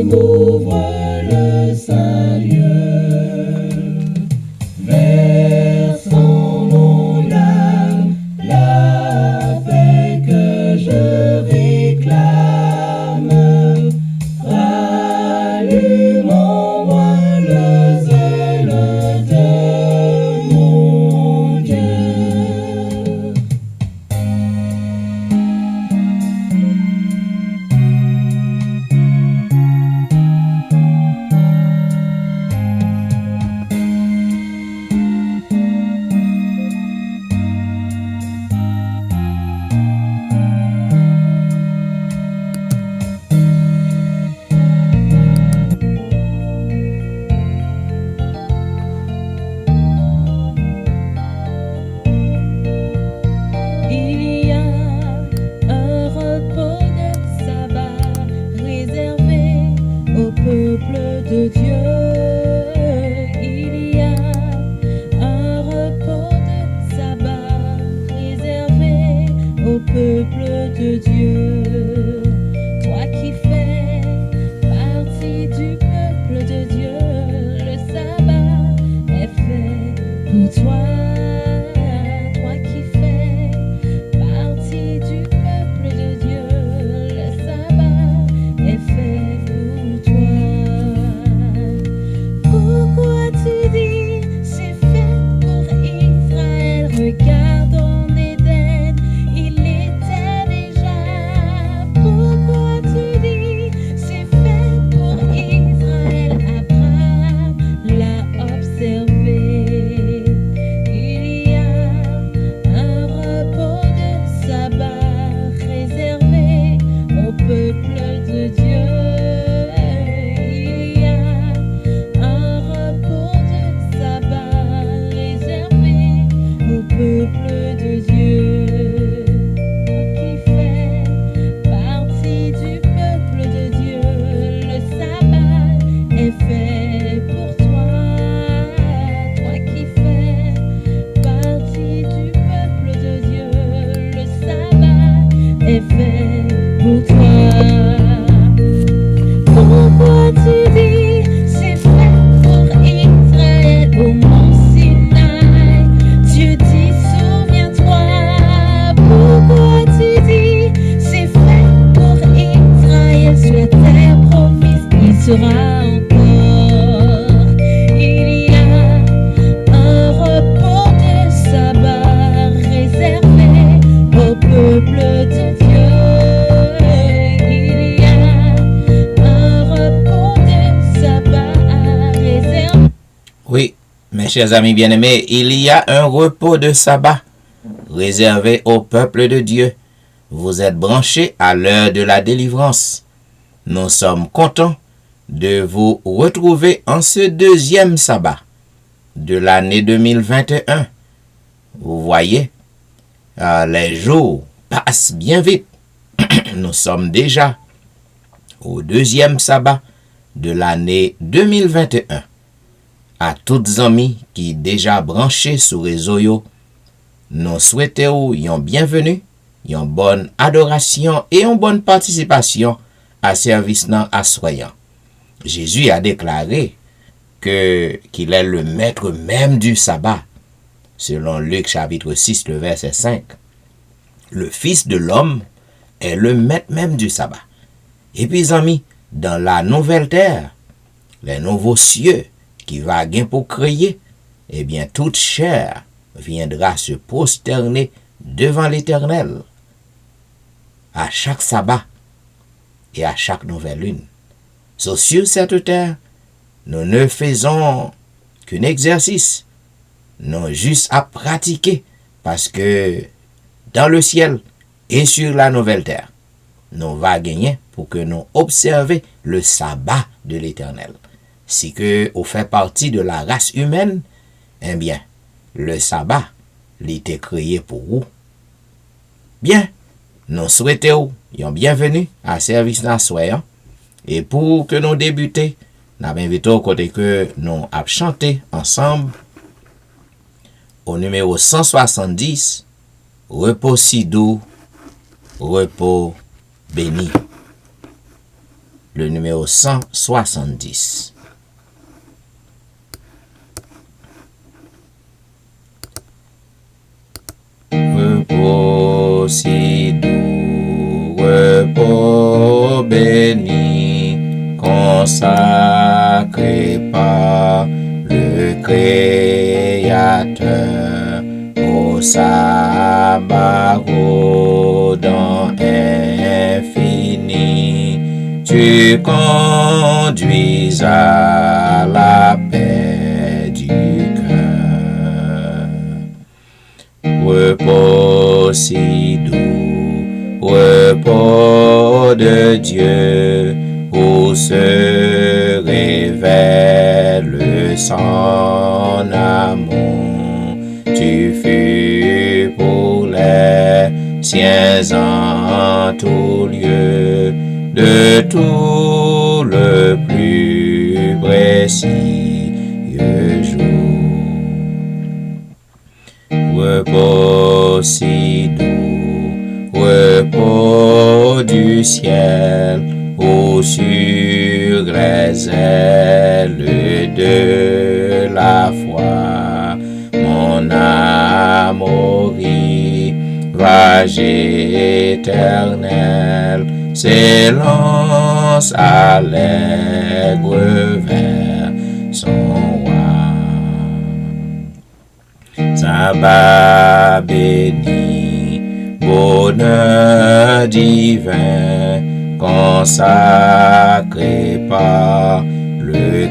m'ouvre le Saint-Lieu, vers son nom l'âme, la paix que je réclame. Rallume en moi le zèle de mon Dieu. Il y a un repos de sabbat réservé au peuple de Dieu. Il y a un repos de sabbat réservé au peuple de Dieu. Toi qui fais partie du peuple de Dieu, le sabbat est fait pour toi. Toi qui fais partie du peuple de Dieu, le sabbat est fait pour toi. Pourquoi tu dis c'est fait pour Israël? Regarde en Éden, il était déjà. Pourquoi tu dis c'est fait pour Israël? Abraham l'a observé. Il y a un repos de sabbat réservé au peuple de Dieu. Il y a un repos de sabbat réservé au peuple de Dieu. Toi qui fais partie du peuple de Dieu, le sabbat est fait pour toi. Toi qui fais partie du peuple de Dieu, le sabbat est fait pour toi. Pourquoi tu dis c'est fait pour Israël au mont Sinaï? Dieu dit souviens-toi. Pourquoi tu dis c'est fait pour Israël sur la terre promise? Il sera encore. Il y a un repos de sabbat réservé au peuple de Dieu. Il y a un repos de sabbat réservé. Oui, mes chers amis bien-aimés, il y a un repos de sabbat réservé au peuple de Dieu. Vous êtes branchés à l'heure de la délivrance. Nous sommes contents de vous retrouver en ce deuxième sabbat de l'année 2021. Vous voyez, les jours passent bien vite. Nous sommes déjà au deuxième sabbat de l'année 2021. À toutes amis qui déjà branchés sur réseau yo, nous souhaitons une bienvenue, une bonne adoration et une bonne participation à service nan assoyant. Jésus a déclaré qu'il est le maître même du sabbat, selon Luc chapitre 6, le verset 5. Le Fils de l'homme est le maître même du sabbat. Et puis, amis, dans la nouvelle terre, les nouveaux cieux qui va gain pour créer, eh bien, toute chair viendra se prosterner devant l'Éternel à chaque sabbat et à chaque nouvelle lune. So, sur cette terre, nous ne faisons qu'un exercice, non juste à pratiquer, parce que dans le ciel et sur la nouvelle terre, nous va gagner pour que nous observions le sabbat de l'Éternel. Si que vous fait partie de la race humaine, eh bien, le sabbat, il était créé pour vous. Bien, nous souhaitons une bienvenue à service d'assoyant. Et pour que nous débutions, nous invitons côté que nous avons chanté ensemble au numéro 170, repos si doux, repos béni. le numéro 170. Repos si doux, repos béni, consacré par le Créateur au sabbat rodant infini. Tu conduis à la paix du cœur. Repos si doux, repos de Dieu, où se révèle son amour. Tu fus pour les siens en tout lieu, de tout le plus précieux jour. Repos si doux, repos du ciel, où sur les ailes de la foi, mon amour rivage éternel s'élance allègre vers son roi. Sabbat béni, bonheur divin, consacré par le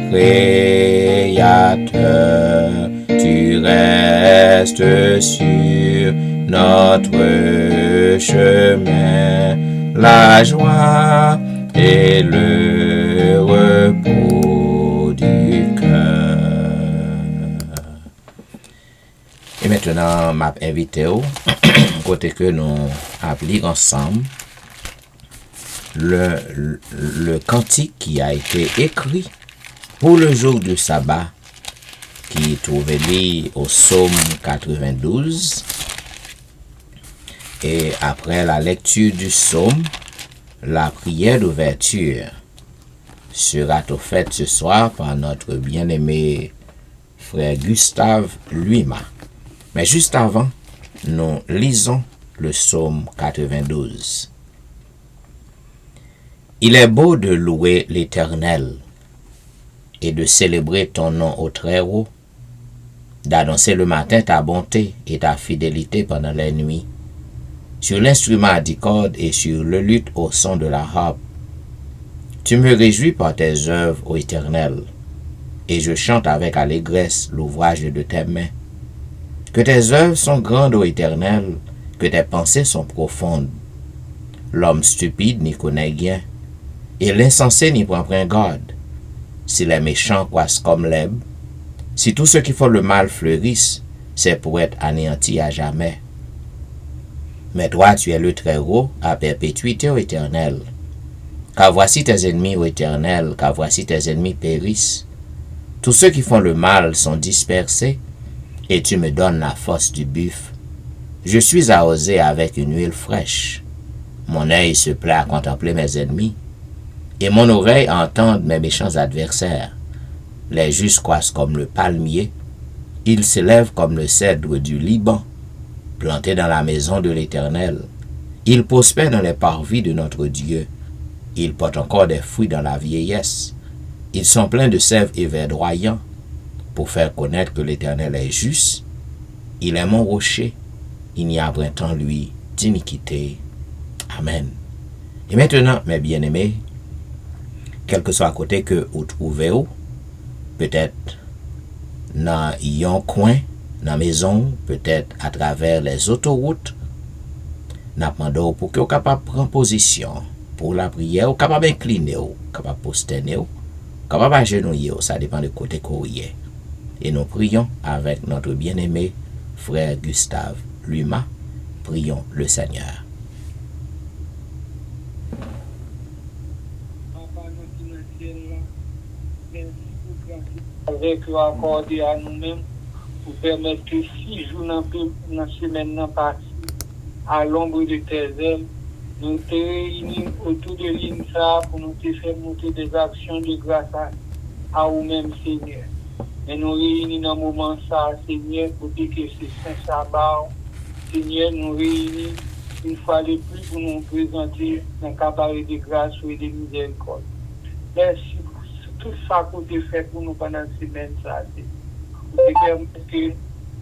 Créateur. Tu restes sur notre chemin, la joie et le repos du cœur. Et maintenant, m'a invité au côté que nous appliquons ensemble le cantique qui a été écrit pour le jour du sabbat, qui est trouvé au psaume 92. Et après la lecture du psaume, la prière d'ouverture sera faite ce soir par notre bien-aimé frère Gustave Luima. Mais juste avant, nous lisons le psaume 92. Il est beau de louer l'Éternel et de célébrer ton nom au Très-Haut, d'annoncer le matin ta bonté et ta fidélité pendant les nuits, sur l'instrument à 10 cordes et sur le luth au son de la harpe. Tu me réjouis par tes œuvres, ô Éternel, et je chante avec allégresse l'ouvrage de tes mains. Que tes œuvres sont grandes, ô Éternel, que tes pensées sont profondes. L'homme stupide n'y connaît rien, et l'insensé n'y prend point garde. Si les méchants croissent comme l'herbe, si tous ceux qui font le mal fleurissent, c'est pour être anéantis à jamais. Mais toi, tu es le Très-Haut à perpétuité, ô Éternel. Car voici tes ennemis, ô Éternel, car voici tes ennemis périssent. Tous ceux qui font le mal sont dispersés, et tu me donnes la force du buffle. Je suis arrosé avec une huile fraîche. Mon œil se plaît à contempler mes ennemis, et mon oreille entend mes méchants adversaires. Les justes croissent comme le palmier, ils s'élèvent comme le cèdre du Liban, plantés dans la maison de l'Éternel. Ils prospèrent dans les parvis de notre Dieu. Ils portent encore des fruits dans la vieillesse. Ils sont pleins de sève et verdoyants, pour faire connaître que l'Éternel est juste. Il est mon rocher, il n'y a point en lui d'iniquité. Amen. Et maintenant, mes bien-aimés, quel que soit à côté que vous trouvez, peut-être dans un coin, dans la maison, peut-être à travers les autoroutes, nous demandons pour que vous soyez capable de prendre position pour la prière, vous capable d'incliner, capable de posterner, capable d'agenouiller, ça dépend de côté que vous êtes. Et nous prions avec notre bien-aimé frère Gustave Luima. Prions le Seigneur. Avec accordé à nous-mêmes pour permettre que 6 jours dans la semaine passée, à l'ombre de tes ailes, nous te réunis autour de l'INSA pour nous te faire monter des actions de grâce à vous-même, Seigneur. Mais nous réunis dans le moment ça, Seigneur, pour dire que c'est Saint-Sabbat. Seigneur, nous réunis une fois de plus pour nous présenter un cabaret de grâce et de miséricorde. Merci pour tout ça que tu as fait pour nous pendant cette semaine. Vous permettre que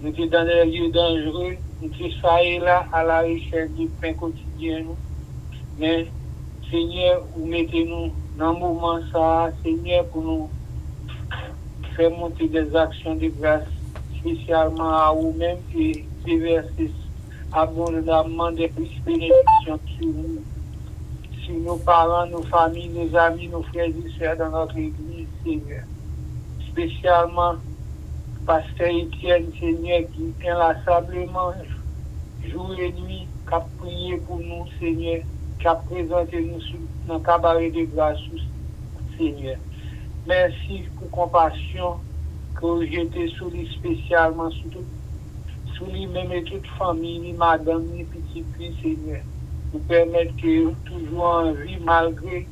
nous sommes dans des lieux dangereux, nous sommes ça et là à la recherche du pain quotidien. Mais, Seigneur, vous mettez-nous dans le moment ça, Seigneur, pour nous faire monter des actions de grâce, spécialement à vous-même et déverser abondamment des bénédictions sur nous, sur nos parents, nos familles, nos amis, nos frères et sœurs dans notre église, Seigneur. Spécialement, Pasteur Étienne, Seigneur, qui inlassablement, jour et nuit, qui a prié pour nous, Seigneur, qui a présenté nous dans le cabaret de grâce, Seigneur. Merci pour compassion que vous jetez sur lui spécialement, sur lui-même et toute famille, ni madame, ni petit fils, Seigneur. Vous permettre que toujours en vie, malgré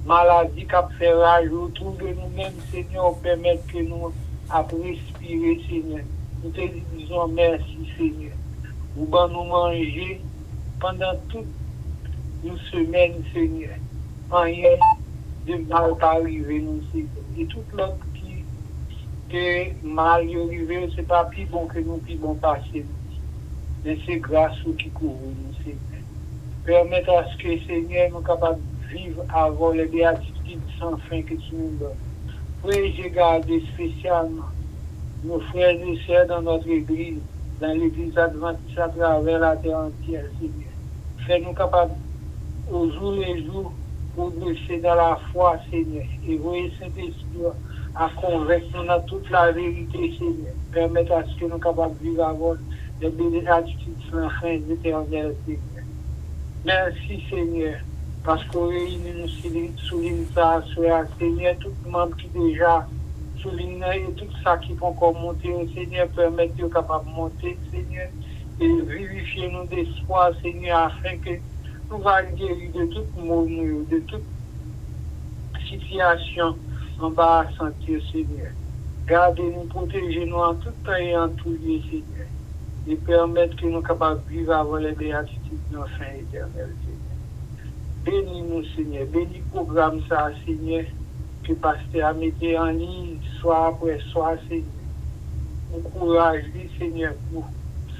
maladie qui a fait rage autour de nous-mêmes, Seigneur, vous permettre que nous après respirer, Seigneur. Nous te disons merci, Seigneur. Vous allez nous manger pendant toute une semaine, Seigneur. Rien de mal pas arriver, nous, Seigneur. Et tout l'autre qui est mal arrivé, c'est pas plus bon que nous, plus bon passer. Mais c'est grâce qui couvre nous, Seigneur. Permettre à ce que, Seigneur, nous sommes capables de vivre avant les béatitudes sans fin que tu nous donnes. Oui, j'ai gardé spécialement nos frères et sœurs dans notre église, dans l'église adventiste à travers la terre entière, Seigneur. Fais-nous capables, au jour les jours, progresser dans la foi, Seigneur. Et voyez Saint-Esprit à convaincre nous dans toute la vérité, Seigneur. Permettre à ce que nous sommes capables de vivre avant les béatitudes sans fin éternelles, Seigneur. Merci, Seigneur. Parce qu'on réunit nous souligne ça, Seigneur, tout le monde qui déjà souligne et tout ça qui peut encore monter, Seigneur, permettre de capable monter, Seigneur, et vivifier nous d'espoir, Seigneur, afin que nous allons guérir de tout mot, de toute situation en bas à sentir, Seigneur. Gardez-nous, protégez-nous en tout temps et en tout lieu, Seigneur, et permettre que nous soyons capables de vivre avant les béatitudes de nos fins éternelles, Seigneur. Bénis-nous, Seigneur. Bénis le programme, ça, Seigneur, que Pasteur a mis en ligne, soir après soir, Seigneur. Encourage-lui, Seigneur, pour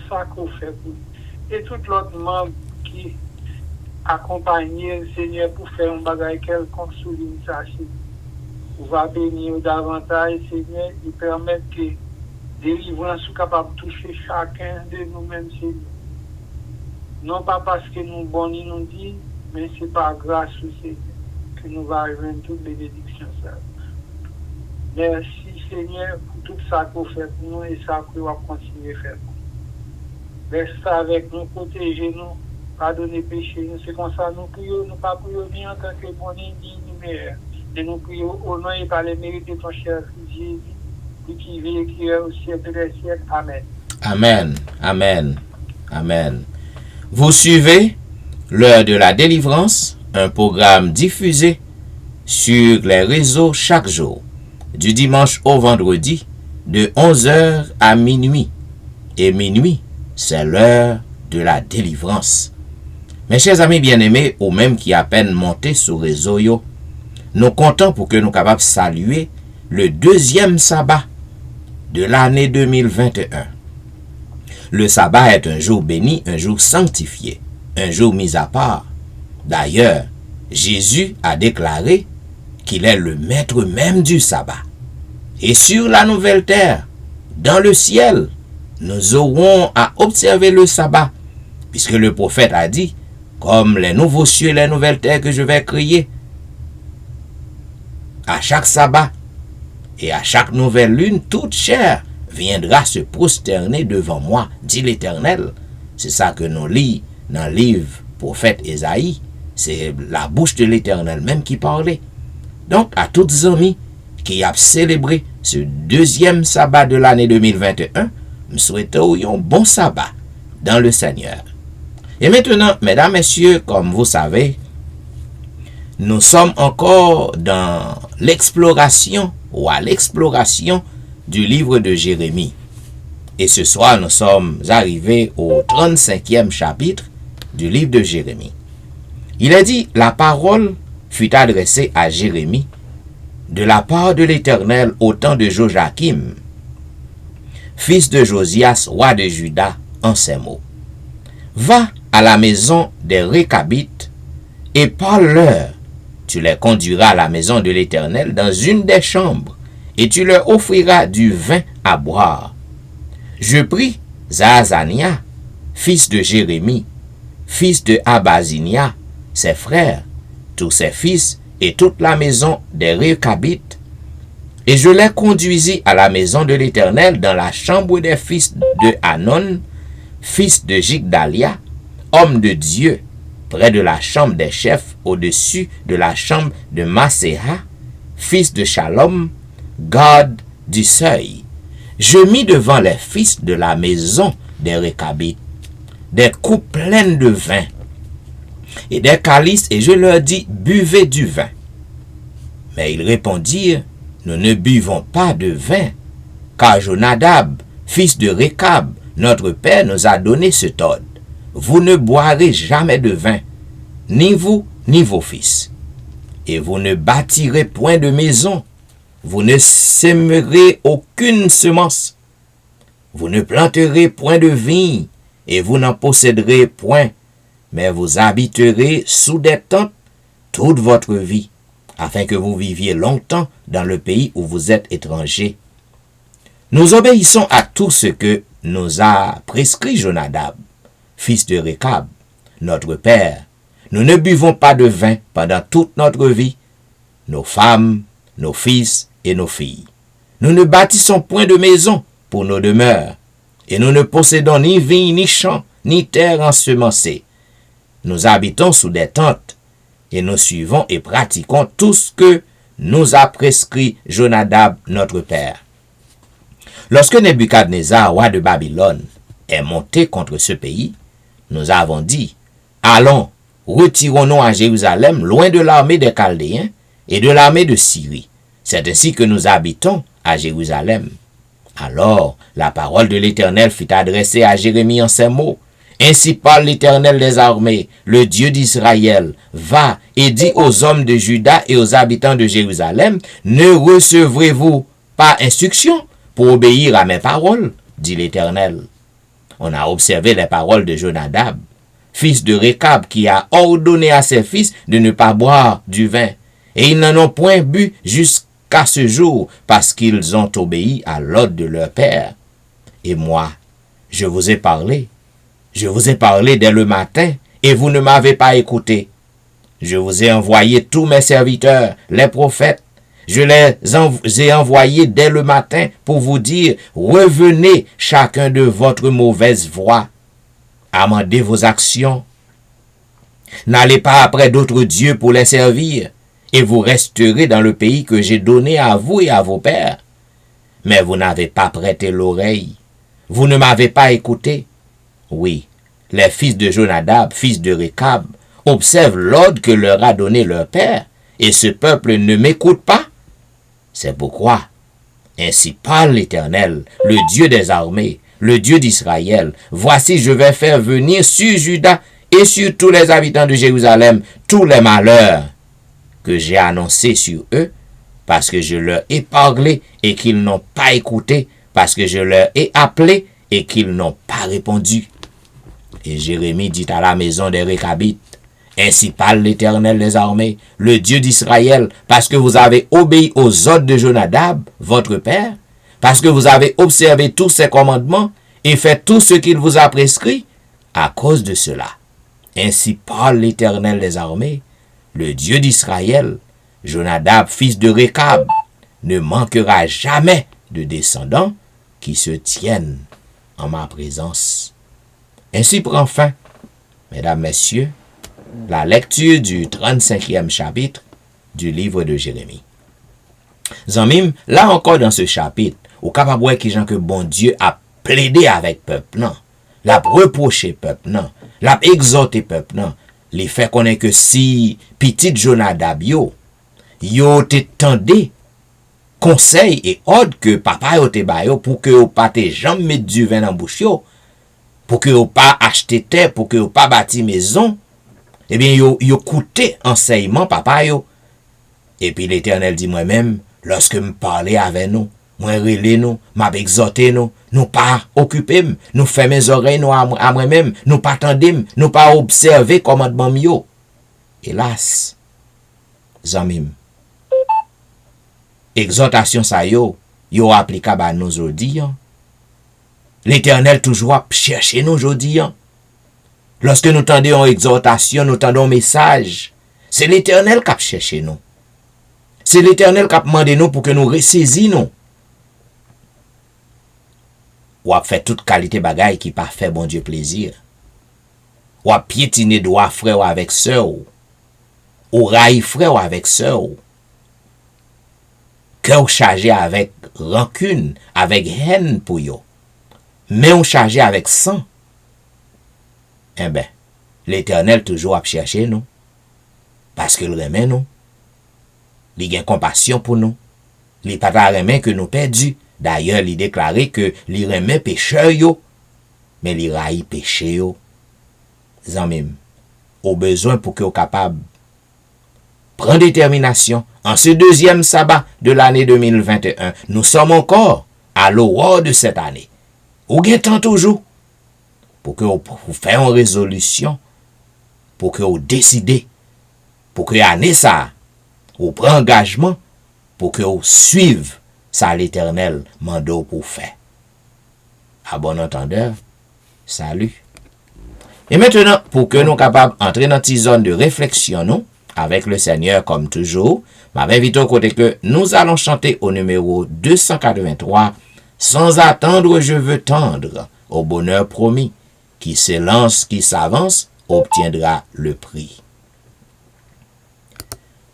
ça qu'on fait pour lui. Et tout l'autre membre qui accompagne, Seigneur, pour faire un bagage quelconque souligne ça, Seigneur. On va bénir davantage, Seigneur, et permettre que délivrance soit capable de toucher chacun de nous-mêmes, Seigneur. Non pas parce que nous bons nous dit, mais c'est par grâce au Seigneur que nous allons joindre toute bénédiction. Merci Seigneur pour tout ça que vous faites pour nous et ça que vous allez continuer à faire pour nous. Reste avec nous, protégez-nous, pardonnez péché nous. C'est comme ça nous prions, nous pas prions ni en tant que bon ni meilleur. Et nous prions au nom et par les mérites de ton cher Fils Jésus, lui qui vit et qui est au siècle des siècles. Amen. Amen. Amen. Amen. Vous suivez L'heure de la délivrance, un programme diffusé sur les réseaux chaque jour, du dimanche au vendredi, de 11h à minuit. Et minuit, c'est l'heure de la délivrance. Mes chers amis bien-aimés, ou même qui à peine monté sur les réseaux, nous comptons pour que nous capables de saluer le deuxième sabbat de l'année 2021. Le sabbat est un jour béni, un jour sanctifié, un jour mis à part. D'ailleurs, Jésus a déclaré qu'il est le maître même du sabbat. Et sur la nouvelle terre, dans le ciel, nous aurons à observer le sabbat, puisque le prophète a dit, comme les nouveaux cieux et les nouvelles terres que je vais créer, à chaque sabbat et à chaque nouvelle lune, toute chair viendra se prosterner devant moi, dit l'Éternel. C'est ça que nous lisons dans le livre prophète Ésaïe. C'est la bouche de l'Éternel même qui parlait. Donc, à toutes les amis qui ont célébré ce deuxième sabbat de l'année 2021, je souhaite un bon sabbat dans le Seigneur. Et maintenant, mesdames, messieurs, comme vous savez, nous sommes encore dans l'exploration ou à l'exploration du livre de Jérémie. Et ce soir, nous sommes arrivés au 35e chapitre du livre de Jérémie. Il est dit, la parole fut adressée à Jérémie de la part de l'Éternel au temps de Joachim, fils de Josias, roi de Juda, en ces mots. Va à la maison des Récabites et parle-leur. Tu les conduiras à la maison de l'Éternel dans une des chambres, et tu leur offriras du vin à boire. Je pris Zaazania, fils de Jérémie, fils de Abazinia, ses frères, tous ses fils et toute la maison des Récabites, et je les conduisis à la maison de l'Éternel dans la chambre des fils de Hanon, fils de Jigdalia, homme de Dieu, près de la chambre des chefs, au-dessus de la chambre de Maséha, fils de Shalom, garde du seuil. Je mis devant les fils de la maison des Récabites des coupes pleines de vin et des calices, et je leur dis, buvez du vin. Mais ils répondirent, nous ne buvons pas de vin, car Jonadab, fils de Récab, notre père, nous a donné cet ordre. Vous ne boirez jamais de vin, ni vous, ni vos fils. Et vous ne bâtirez point de maison, vous ne sèmerez aucune semence, vous ne planterez point de vigne, et vous n'en posséderez point, mais vous habiterez sous des tentes toute votre vie, afin que vous viviez longtemps dans le pays où vous êtes étrangers. Nous obéissons à tout ce que nous a prescrit Jonadab, fils de Récab, notre père. Nous ne buvons pas de vin pendant toute notre vie, nos femmes, nos fils et nos filles. Nous ne bâtissons point de maison pour nos demeures, et nous ne possédons ni vigne, ni champ, ni terre ensemencée. Nous habitons sous des tentes, et nous suivons et pratiquons tout ce que nous a prescrit Jonadab, notre père. Lorsque Nebuchadnezzar, roi de Babylone, est monté contre ce pays, nous avons dit, allons, retirons-nous à Jérusalem, loin de l'armée des Chaldéens et de l'armée de Syrie. C'est ainsi que nous habitons à Jérusalem. Alors, la parole de l'Éternel fut adressée à Jérémie en ces mots. Ainsi parle l'Éternel des armées, le Dieu d'Israël. Va et dis aux hommes de Juda et aux habitants de Jérusalem, ne recevrez-vous pas instruction pour obéir à mes paroles, dit l'Éternel. On a observé les paroles de Jonadab, fils de Récab, qui a ordonné à ses fils de ne pas boire du vin. Et ils n'en ont point bu jusqu'à ce jour, parce qu'ils ont obéi à l'ordre de leur père. Et moi, je vous ai parlé dès le matin, et vous ne m'avez pas écouté. Je vous ai envoyé tous mes serviteurs, les prophètes. Je les ai envoyés dès le matin pour vous dire, revenez chacun de votre mauvaise voie. Amendez vos actions. N'allez pas après d'autres dieux pour les servir, et vous resterez dans le pays que j'ai donné à vous et à vos pères. Mais vous n'avez pas prêté l'oreille. Vous ne m'avez pas écouté. Oui, les fils de Jonadab, fils de Récab, observent l'ordre que leur a donné leur père, et ce peuple ne m'écoute pas. C'est pourquoi, ainsi parle l'Éternel, le Dieu des armées, le Dieu d'Israël. Voici, je vais faire venir sur Juda et sur tous les habitants de Jérusalem tous les malheurs que j'ai annoncés sur eux, parce que je leur ai parlé et qu'ils n'ont pas écouté, parce que je leur ai appelé et qu'ils n'ont pas répondu. Et Jérémie dit à la maison des Récabites, ainsi parle l'Éternel des armées, le Dieu d'Israël, parce que vous avez obéi aux ordres de Jonadab, votre père, parce que vous avez observé tous ses commandements et fait tout ce qu'il vous a prescrit, à cause de cela. Ainsi parle l'Éternel des armées, le Dieu d'Israël, Jonadab, fils de Récab, ne manquera jamais de descendants qui se tiennent en ma présence. Ainsi prend fin, mesdames, messieurs, la lecture du 35e chapitre du livre de Jérémie. Zanmim, là encore dans ce chapitre, au capable que Jean que bon Dieu a plaidé avec peuple, non. l'a reproché peuple non, l'a exhorté peuple non, les fait connaître que si petit Jonadab yo te tendé conseil et ordre que papa yo te ba yo pour que yo pas te jambe mettre du vin dans bouche yo, pour que yo pas acheter terre, pour que yo pas bâti maison, eh bien yo coûté enseignement papa yo. Et puis l'Éternel dit moi-même, lorsque me parler avec nous, moi relé nous, m'a exhorté nous pas occuper, nous fait mes oreilles nous à moi-même, nous pas tendem, nous pas observer commandement yo. Hélas, zamim, exhortation ça yo applicable à nous aujourd'hui. L'Éternel toujours chercher nous aujourd'hui. Lorsque nous tendons exhortation, nous tendons message, c'est l'Éternel qui a cherché nous. C'est l'Éternel qui a demandé nous pour que nous ressaisissions. Ou a fait toute qualité bagaille qui pas fait bon Dieu plaisir. Ou a piétiner droit frère avec sœur. Ou raille frère avec sœur. Cœur chargé avec rancune, avec haine pour yo. Mais on chargé avec sang. Eh ben, l'Éternel toujours a cherché nous. Parce qu'il remet nous. Il a compassion pour nous. Il pas remet que nous perdus. D'ailleurs, il déclarait que il remet pécheur yo, mais il raille péché yo. Zanmim, au besoin pour que vous capable prendre détermination en ce deuxième sabbat de l'année 2021. Nous sommes encore à l'aurore de cette année. Ou guettant toujours pour que vous fassiez une résolution, pour que vous décidez, pour que l'année ça, vous prenez engagement, pour que vous suivez ça l'Éternel mando pour faire. À bon entendeur, salut. Et maintenant, pour que nous soyons capables d'entrer dans une zone de réflexion, nous, avec le Seigneur comme toujours, m'invite au côté que nous allons chanter au numéro 283, sans attendre je veux tendre, au bonheur promis, qui s'élance, qui s'avance, obtiendra le prix.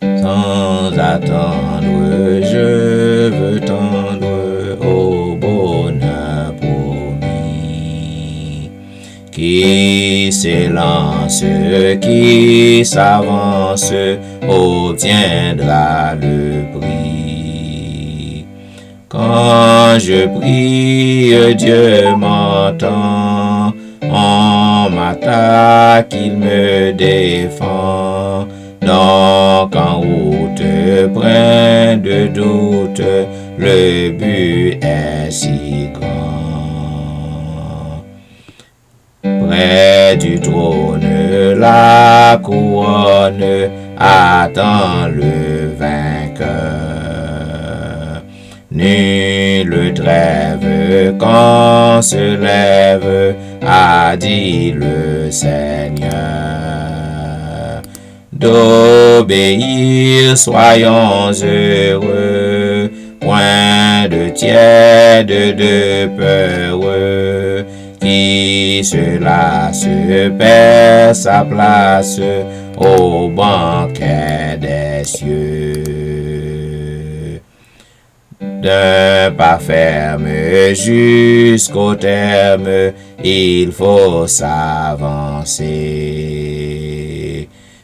Sans attendre, je veux tendre au bonheur promis, qui s'élance, qui s'avance, obtiendra le prix. Quand je prie, Dieu m'entend, on m'attaque, il me défend. Donc en route plein de doute, le but est si grand. Près du trône, la couronne attend le vainqueur. Nul trêve quand se lève, a dit le Seigneur. D'obéir, soyons heureux, point de tiède, de peureux, qui cela se perd sa place au banquet des cieux. D'un pas ferme jusqu'au terme, il faut s'avancer.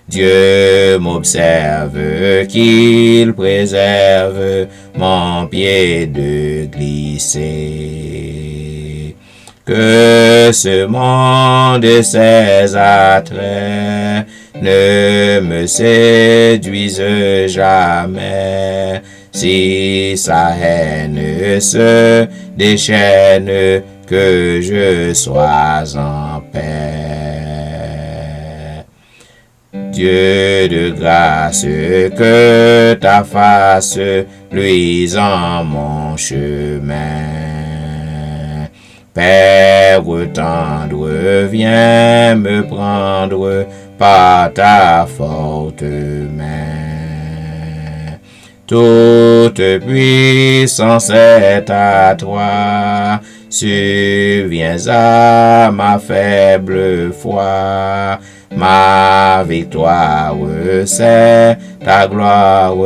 Dieu m'observe, qu'il préserve mon pied de glisser. Que ce monde et ses attraits ne me séduisent jamais, si sa haine se déchaîne, que je sois en paix. Dieu de grâce, que ta face luise en mon chemin. Père tendre, viens me prendre par ta forte main. Toute puissance est à toi, subviens à ma faible foi. Ma victoire, c'est ta gloire,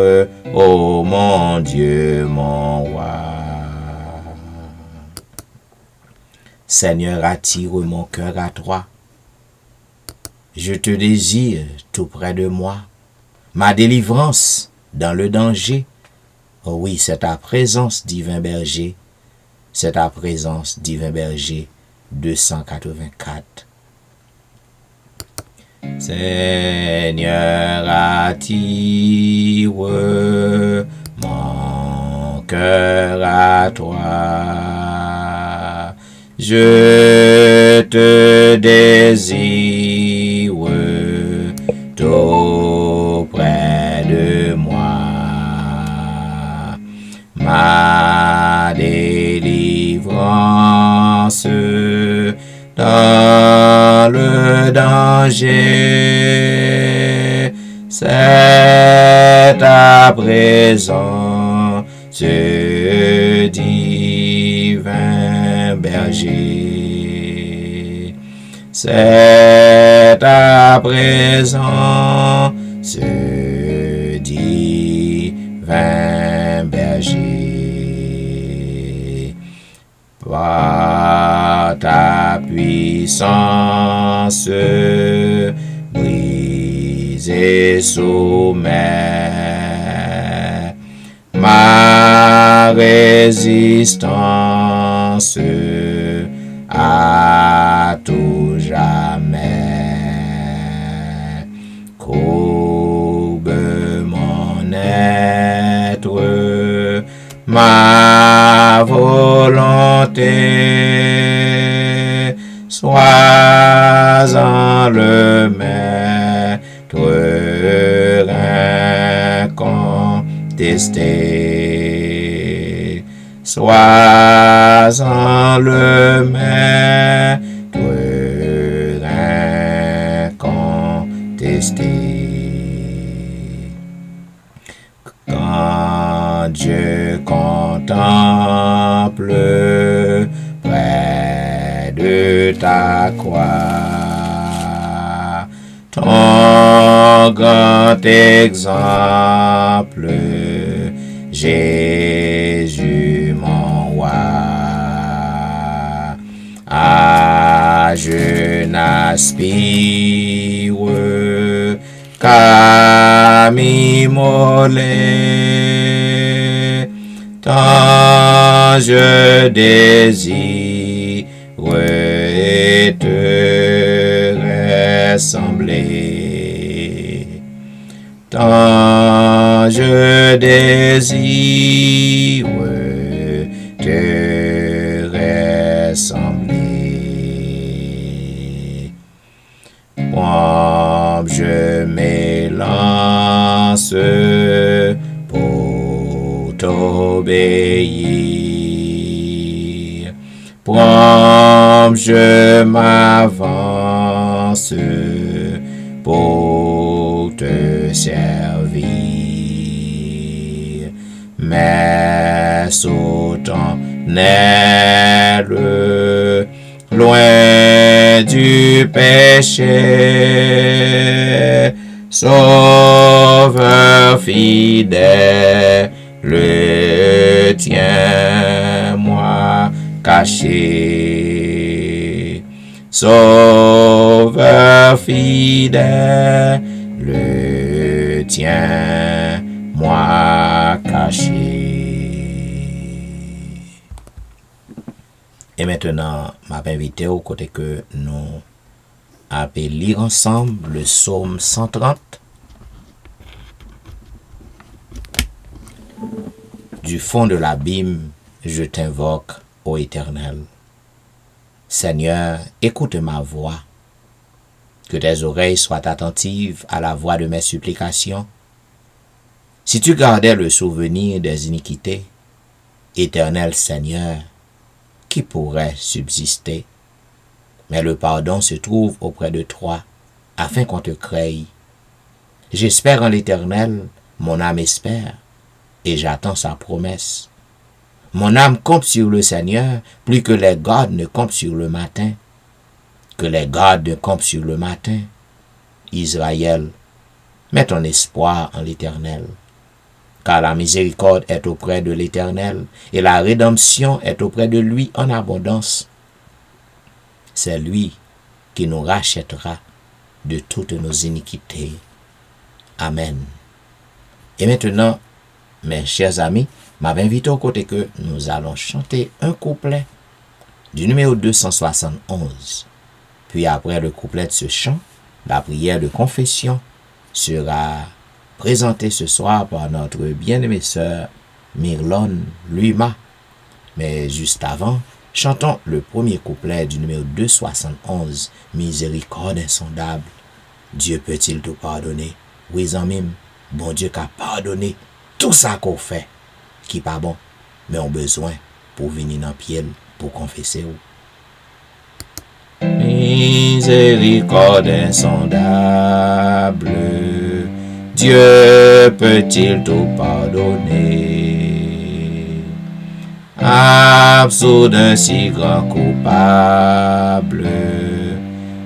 ô mon Dieu, mon roi. Seigneur, attire mon cœur à toi. Je te désire tout près de moi. Ma délivrance dans le danger. Oh oui, c'est ta présence, divin berger. C'est ta présence, divin berger. 284. Seigneur, attire mon cœur à toi. Je te désire tout près de moi. Ma délivrance dans le danger, c'est à présent ce divin berger. C'est à présent ce divin berger. Par ta puissance, brise et soumets ma résistance à tout jamais. Courbe mon être, ma volonté, sois en le maître incontesté. Sois en le maître incontesté. Quand je contemple près de ta croix ton grand exemple, Jésus mon roi. Ah, je n'aspire qu'à m'immoler, tant je désire te ressembler. Tant je désire te ressembler. Moi, je m'élance pour t'obéir. Prompt, je m'avance pour te servir. Mais sautant aile, loin du péché, Sauveur fidèle, tiens-moi caché. Sauveur fidèle, tiens-moi caché. Et maintenant, m'a invité au côté que nous allons lire ensemble le psaume 130. Du fond de l'abîme, je t'invoque, ô Éternel. Seigneur, écoute ma voix. Que tes oreilles soient attentives à la voix de mes supplications. Si tu gardais le souvenir des iniquités, Éternel Seigneur, qui pourrait subsister? Mais le pardon se trouve auprès de toi, afin qu'on te crée. J'espère en l'Éternel, mon âme espère, et j'attends sa promesse. Mon âme compte sur le Seigneur, plus que les gardes ne comptent sur le matin. Que les gardes ne comptent sur le matin. Israël, mets ton espoir en l'Éternel. Car la miséricorde est auprès de l'Éternel, et la rédemption est auprès de lui en abondance. C'est lui qui nous rachètera de toutes nos iniquités. Amen. Et maintenant, mes chers amis, m'invite au côté que nous allons chanter un couplet du numéro 271. Puis après le couplet de ce chant, la prière de confession sera présentée ce soir par notre bien-aimée sœur Myrlone Luma. Mais juste avant, chantons le premier couplet du numéro 271, Miséricorde insondable. Dieu peut-il tout pardonner? Oui, en même, bon Dieu qu'a pardonné tout ça qu'on fait, qui pas bon, mais on besoin pour venir dans pied pour confesser. Miséricorde insondable, Dieu peut-il tout pardonner? Absous d'un si grand coupable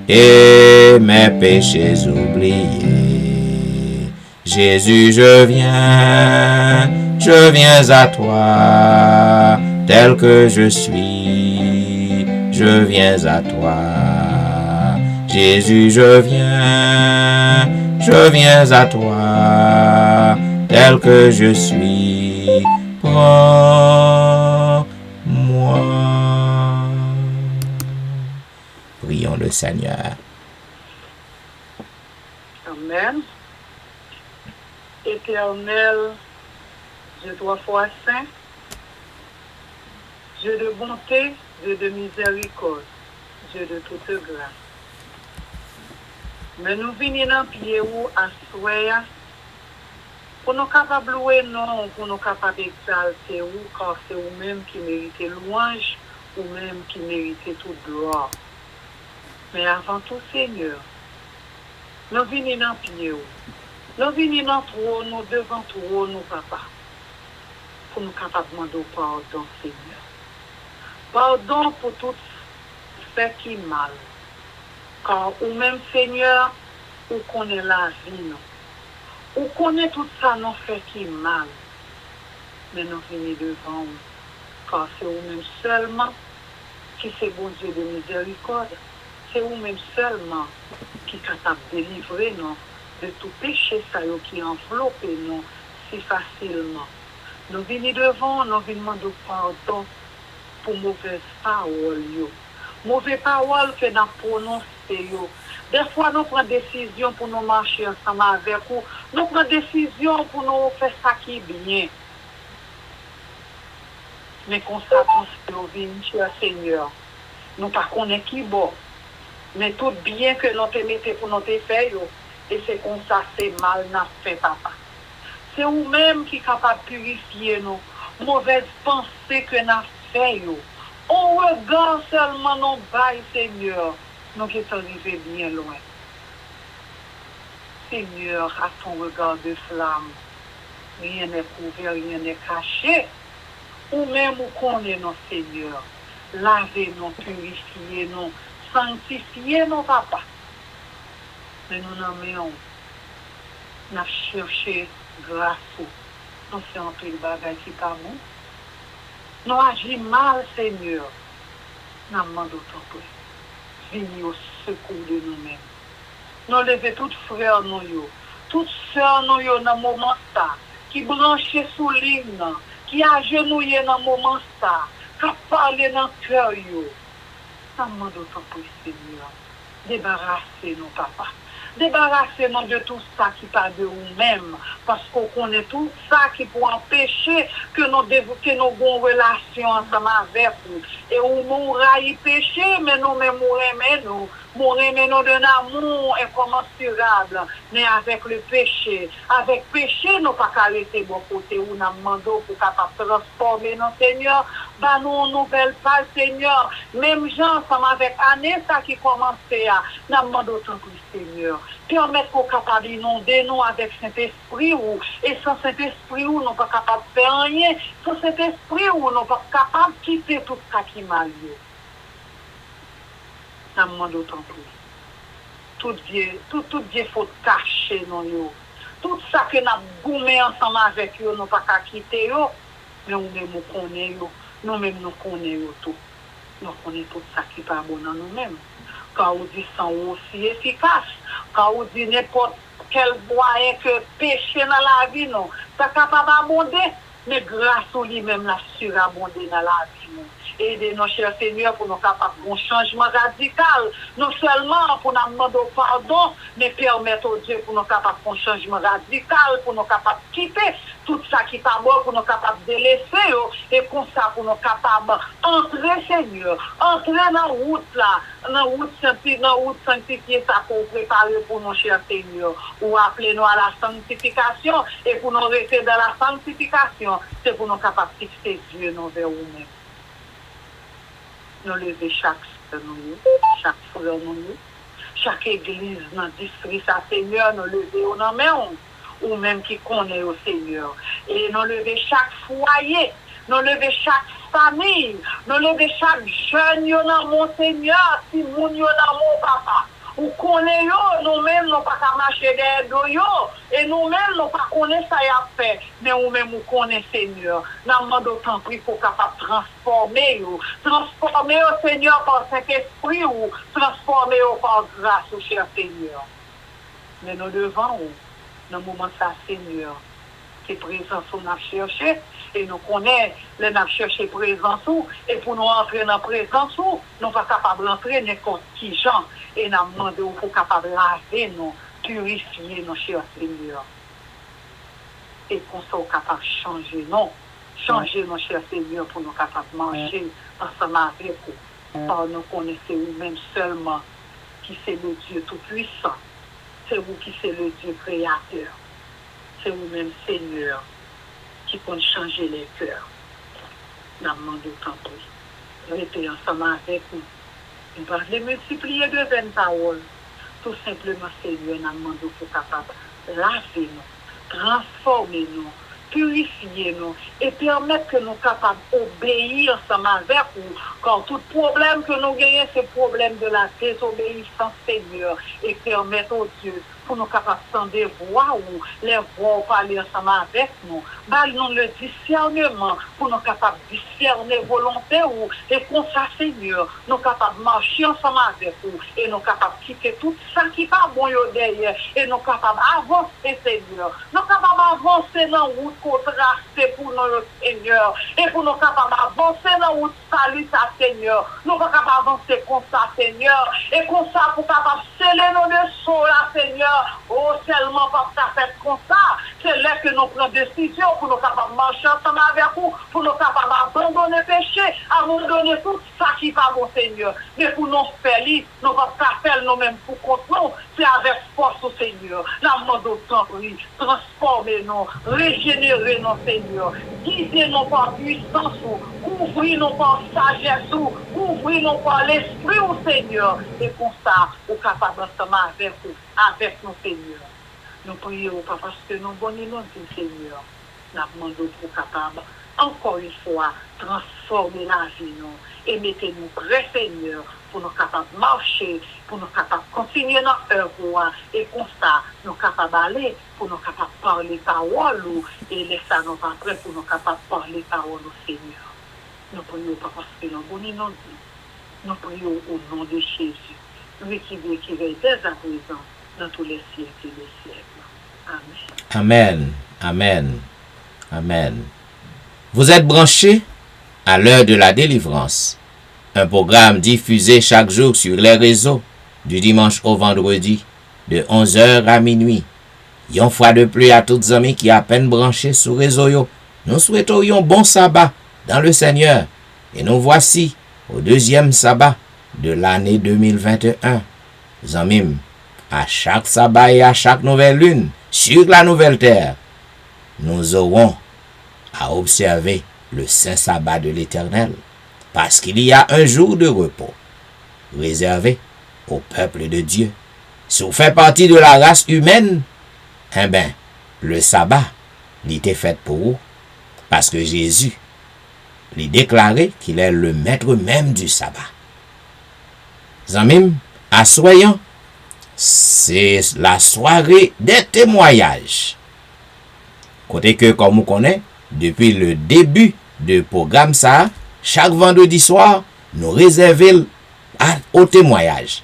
et mes péchés oubliés. Jésus, je viens à toi, tel que je suis, je viens à toi. Jésus, je viens à toi, tel que je suis, prends-moi. Prions le Seigneur. Amen. Éternel, Dieu trois fois saint, Dieu de bonté, Dieu de miséricorde, Dieu de toute grâce. Mais nous venons dans pied où à soya pour nous capables louer non, pour nous capables exalter ou car c'est vous-même qui méritez louange, ou même qui méritez toute gloire. Mais avant tout, Seigneur, nous venons dans pied où. Nous venons dans trône, nous devant trône, nous papa, pour nous capables de demander pardon, Seigneur. Pardon pour tout ce qui est mal. Car ou même, Seigneur, ou connaît la vie, non. Ou connaît tout ça, nous fait qui est mal. Mais nous venons devant vous. Car c'est vous-même seulement qui c'est bon Dieu de miséricorde. C'est vous-même seulement qui est capable de délivrer, non, de tout péché ça qui enveloppe nous si facilement. Nous venons devant, nous venons demander pardon pour mauvaises paroles. Mauvaises paroles que nous prononcées. Des fois, nous prenons des décisions pour nous marcher ensemble avec vous. Nous prenons des décisions pour nous faire ça qui est bien. Mais qu'on s'apprend au cher Seigneur. Nous ne connaissons pas qui est bon. Mais tout bien que nous te mettons pour nous faire, et c'est comme ça, c'est mal n'a fait, papa. C'est vous-même qui est capable de purifier nos mauvaises pensées que nous avons fait. On regarde seulement nos bails, Seigneur. Nous qui sommes arrivés bien loin. Seigneur, à ton regard de flamme, rien n'est couvert, rien n'est caché. Ou même où connaissons, Seigneur. Lavez-nous, purifiez-nous, sanctifiez-nous, papa. Mais nous n'en mettons. Nous avons cherché grâce. Nous faisons un peu de bagaille qui pas bon. Nous agissons mal, Seigneur. Nous demandons ton peu. Venez au secours de nous-mêmes. Nous levons toutes frères, toutes sœurs, dans le moment ça, qui branchent sous l'hymne, qui agenouillent dans le moment ça, qui parlent dans le cœur. Nous demandons ton peu, Seigneur. Débarrassez-nous, papa. Débarrassez-nous de tout ça qui part de nous-mêmes, parce qu'on connaît tout ça qui peut empêcher que nous ayons une relation ensemble avec vous. Et où nous raillons péché, mais nous-mêmes nous aimons d'un amour incommensurable, mais avec le péché. Avec péché, nous ne pouvons pas arrêter de côté où nous demandons pour capable transformer nos Seigneur. Bah nous une nouvelle page, Seigneur. Même gens, ensemble avec Année, ça qui commençait à, nous demandons tant plus, Seigneur. Permettre qu'on capable d'inonder nous avec Saint-Esprit ou et sans Saint-Esprit ou nous pas capable de faire rien. Sans Saint-Esprit ou nous pas capable de quitter tout ça qui m'a lieu. Nous demandons tant plus. Tout Dieu faut cacher non yo. Tout ça que nous goumé ensemble avec nous pas quitter yo. Mais nous même nous connaissons yo. Nous même nous connaissons tout. nous connaissons tout ça qui n'est pas bon dans nous-mêmes. Quand on dit sang aussi efficace, quand on dit n'importe quel moyen que péché dans la vie, non, ça capable d'abonder, mais grâce à lui-même, la surabonder dans la vie, non. Aidez-nous, cher Seigneur, pour nous capables d'un changement radical, non seulement pour nous demander pardon, mais permettre au Dieu pour nous capables d'un changement radical, pour nous capables de quitter tout ça qui n'est pas bon, pour nous capables de délaisser, et comme ça, pour nous capables d'entrer, Seigneur, entrer dans la route là, dans la route sanctifiée, ça pour préparer pour nous, cher Seigneur, ou appeler nous à la sanctification, et pour nous rester dans la sanctification, c'est pour nous capables de fixer Dieu nous vers nous-mêmes. Nous lever chaque frère, chaque église dans le district, Seigneur, nous lever au nom ou même qui connaît au Seigneur. Et nous lever chaque foyer, nous lever chaque famille, nous lever chaque jeune, dans mon Seigneur, si mon dans mon papa. Ou connaît nous-mêmes, nous pas marcher derrière yo, et nous-mêmes, nous pas connaître ça y a fait, mais nous-mêmes, nous connaissons Seigneur. Nous demandons autant prix pour capable transformer au Seigneur par Saint-Esprit ou transformer au par grâce au cher Seigneur. Mais nous devons, dans le moment ça, Seigneur, c'est présence qu'on a cherché, et nous connaissons, nous avons cherché présence, et pour nous entrer dans présence, nous ne sommes pas capables d'entrer n'importe qui gens, et nous demandons pour capables de laver nous, purifier nos chers Seigneur. Et qu'on soit capable de changer, non, changer nos chers Seigneur pour nous capables de manger ensemble avec vous. Par nous connaissons vous-même seulement qui c'est le Dieu tout-puissant, c'est vous qui c'est le Dieu créateur. C'est vous-même, Seigneur, qui peut changer les cœurs. Nous demandons tant pis. Restez ensemble avec nous. Nous ne les multiplier de vaines paroles. Tout simplement, Seigneur, nous demandons pour capable de laver nous, transformer nous, purifier nous et permettre que nous capables d'obéir ensemble avec vous. Quand tout problème que nous gagnons, c'est le problème de la désobéissance, Seigneur, et permettre au Dieu pour nous capables de voix ou les voix parler ensemble avec nous. Nous le discernement pour nous capables de discerner volonté ou et comme ça, Seigneur, nous capables de marcher ensemble avec vous et nous capables de quitter tout ça qui n'est pas bon derrière et nous capables d'avancer, Seigneur. Nous capables d'avancer dans la route qu'on trace pour nous, Seigneur, et pour nous capables d'avancer dans la route salut, Seigneur. Nous capables d'avancer comme ça, Seigneur, et comme ça pour capables de sceller nos leçons, là, Seigneur. Oh, seulement parce que ça fait comme ça, c'est là que nous prenons décision pour nous capables de marcher ensemble avec vous, pour nous capables d'abandonner le péché, abandonner tout ça qui n'est pas bon, Seigneur. Mais pour nous faire, nous ne pouvons pas faire nous-mêmes pour contre nous, c'est avec force au Seigneur. La mode au temps, oui, transformez-nous, régénérez-nous, Seigneur, guidez-nous par puissance, ouvrez-nous par sagesse, ouvrez-nous par l'esprit au Seigneur, et pour ça, nous sommes capables ensemble avec vous. Avec nos Seigneur. Nous prions pas parce que nous bonnes Seigneur. Nous demandons pour capable, encore une fois, transformer la vie nous et mettez-nous prêts, Seigneur, pour nous capables de marcher, pour nous capables de continuer notre œuvre et comme ça, nous capables d'aller, pour nous capables de parler parole et laisser nous après pour nous capables de parler parole au Seigneur. Nous prions pas parce que nous bonnes nous prions au nom de Jésus. Lui qui veut dès à présent dans tous les siècles et les siècles. Amen. Amen. Amen. Amen. Vous êtes branchés à l'heure de la délivrance. Un programme diffusé chaque jour sur les réseaux du dimanche au vendredi de 11h à minuit. Une fois de plus à toutes les amis qui à peine branchés sur réseau yo, nous souhaitons un bon sabbat dans le Seigneur et nous voici au deuxième sabbat de l'année 2021. Zamim, à chaque sabbat et à chaque nouvelle lune sur la nouvelle terre, nous aurons à observer le saint sabbat de l'Éternel, parce qu'il y a un jour de repos réservé au peuple de Dieu. Si vous faites partie de la race humaine, eh bien, le sabbat, il était fait pour vous, parce que Jésus lui déclaré qu'il est le maître même du sabbat. Zamim, assoyons, c'est la soirée des témoignages. Côté que, comme vous connaissez, depuis le début du programme ça, chaque vendredi soir, nous réserver au témoignage.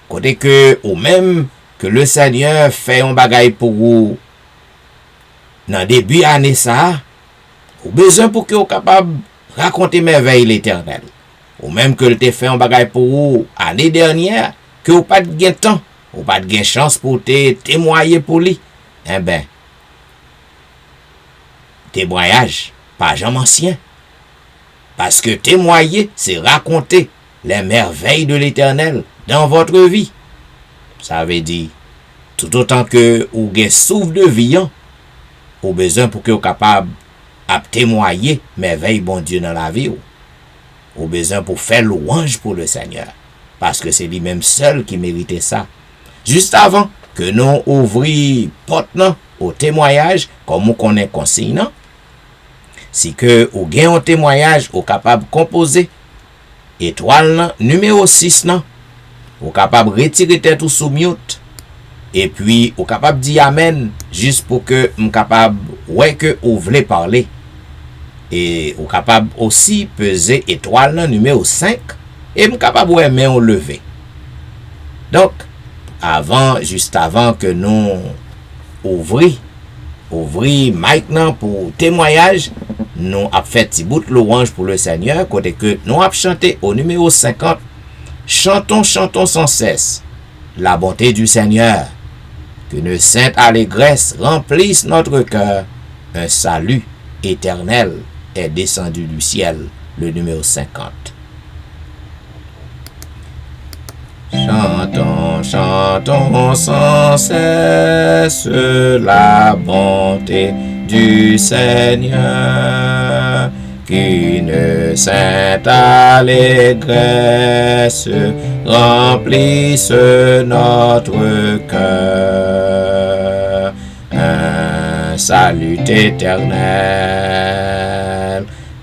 Côté que, ou même, que le Seigneur fait un bagay pour vous, dans début année ça, ou besoin pour que vous capable raconter merveille l'Éternel. Ou même que le te fait un bagay pour vous, année dernière, que vous pas de temps, ou pas de chance pour te témoigner pour lui. Eh ben, témoignage, pas jamais ancien. Parce que témoigner, c'est raconter les merveilles de l'Éternel dans votre vie. Ça veut dire, tout autant que vous avez souffle de vie, vous besoin pour que vous capable de témoigner merveilles bon Dieu dans la vie. Vous besoin pour faire louange pour le Seigneur. Parce que c'est lui-même seul qui méritait ça. Juste avant que nous ouvrions porte au témoignage, comme nous connaissons consigne, si que vous gagnez un témoignage, vous capable de composer étoile numéro 6, vous capable de retirer tête sous mute, et puis vous capable de dire amen, juste pour que vous capable ouais que vous voulez parler. Et vous capable aussi peser étoile numéro 5, et vous capable ouais main lever. Donc, juste avant que nous ouvrir maintenant pour témoignage, nous avons fait petit bout de louange pour le Seigneur, côté que nous avons chanté au numéro 50, chantons sans cesse la bonté du Seigneur, qu'une sainte allégresse remplisse notre cœur, un salut éternel est descendu du ciel, le numéro 50. Chantons sans cesse la bonté du Seigneur, qu'une sainte allégresse remplisse notre cœur. Un salut éternel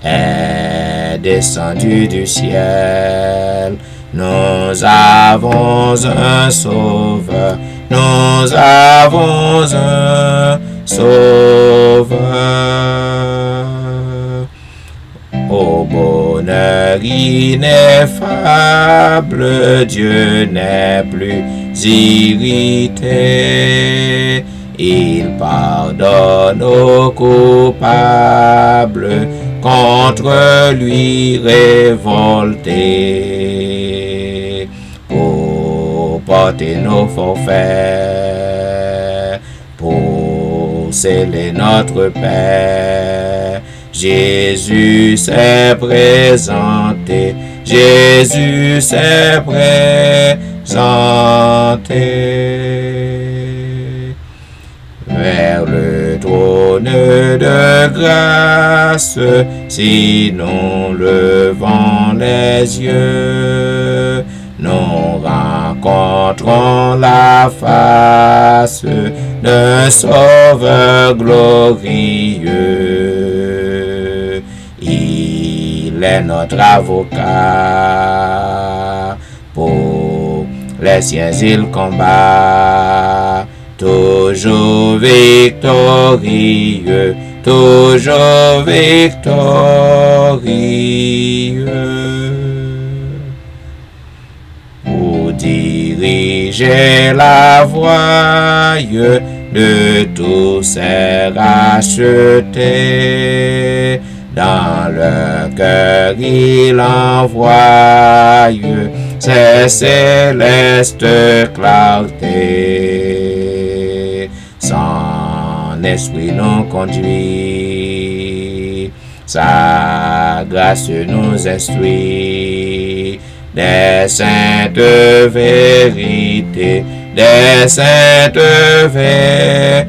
est descendu du ciel. Nous avons un sauveur, nous avons un sauveur. Au bonheur ineffable, Dieu n'est plus irrité. Il pardonne aux coupables, contre lui révoltés, pour porter nos forfaits, pour sceller notre paix. Jésus s'est présenté, Jésus s'est présenté vers le trône de grâce, si nous levons les yeux, nous rencontrons la face d'un sauveur glorieux. Il est notre avocat, pour les siens il combat, toujours victorieux, toujours victorieux. Pour diriger la voie de tous ces rachetés, dans leur cœur il envoie ses célestes clartés. Son esprit nous conduit, sa grâce nous instruit, des saintes vérités, des saintes vérités.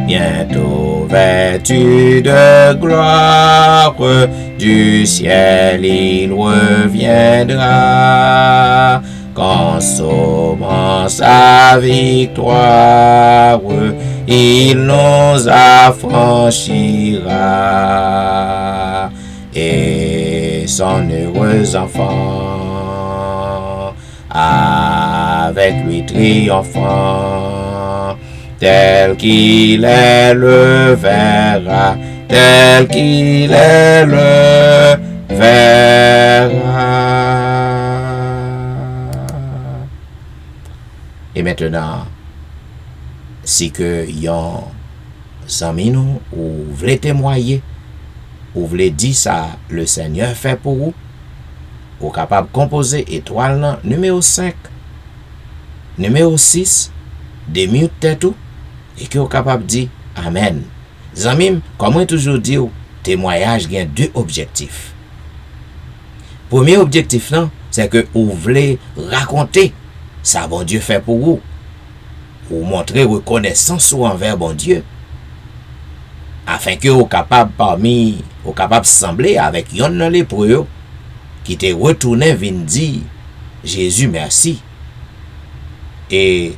Bientôt vêtu de gloire, du ciel il reviendra, consommant sa victoire, il nous affranchira, et son heureux enfant avec lui triomphant, tel qu'il est le verra, tel qu'il est le verra. Et maintenant, si que yon zami nou ou vle témoyer, ou vle di ça le Seigneur fait pour vous, ou capable composer étoile nan, numéro 5, numéro 6, des minutes tête ou, et que vous capable dire Amen. Zamim, comme moi toujours dit, témoignage a deux objectifs. Premier objectif là, c'est que vous voulez raconter ça bon Dieu fait pour vous. Ou montrer reconnaissance envers bon Dieu. Afin que vous capable parmi, vous capable sembler avec yon nan lépreux qui te retourné vin dire Jésus merci. Et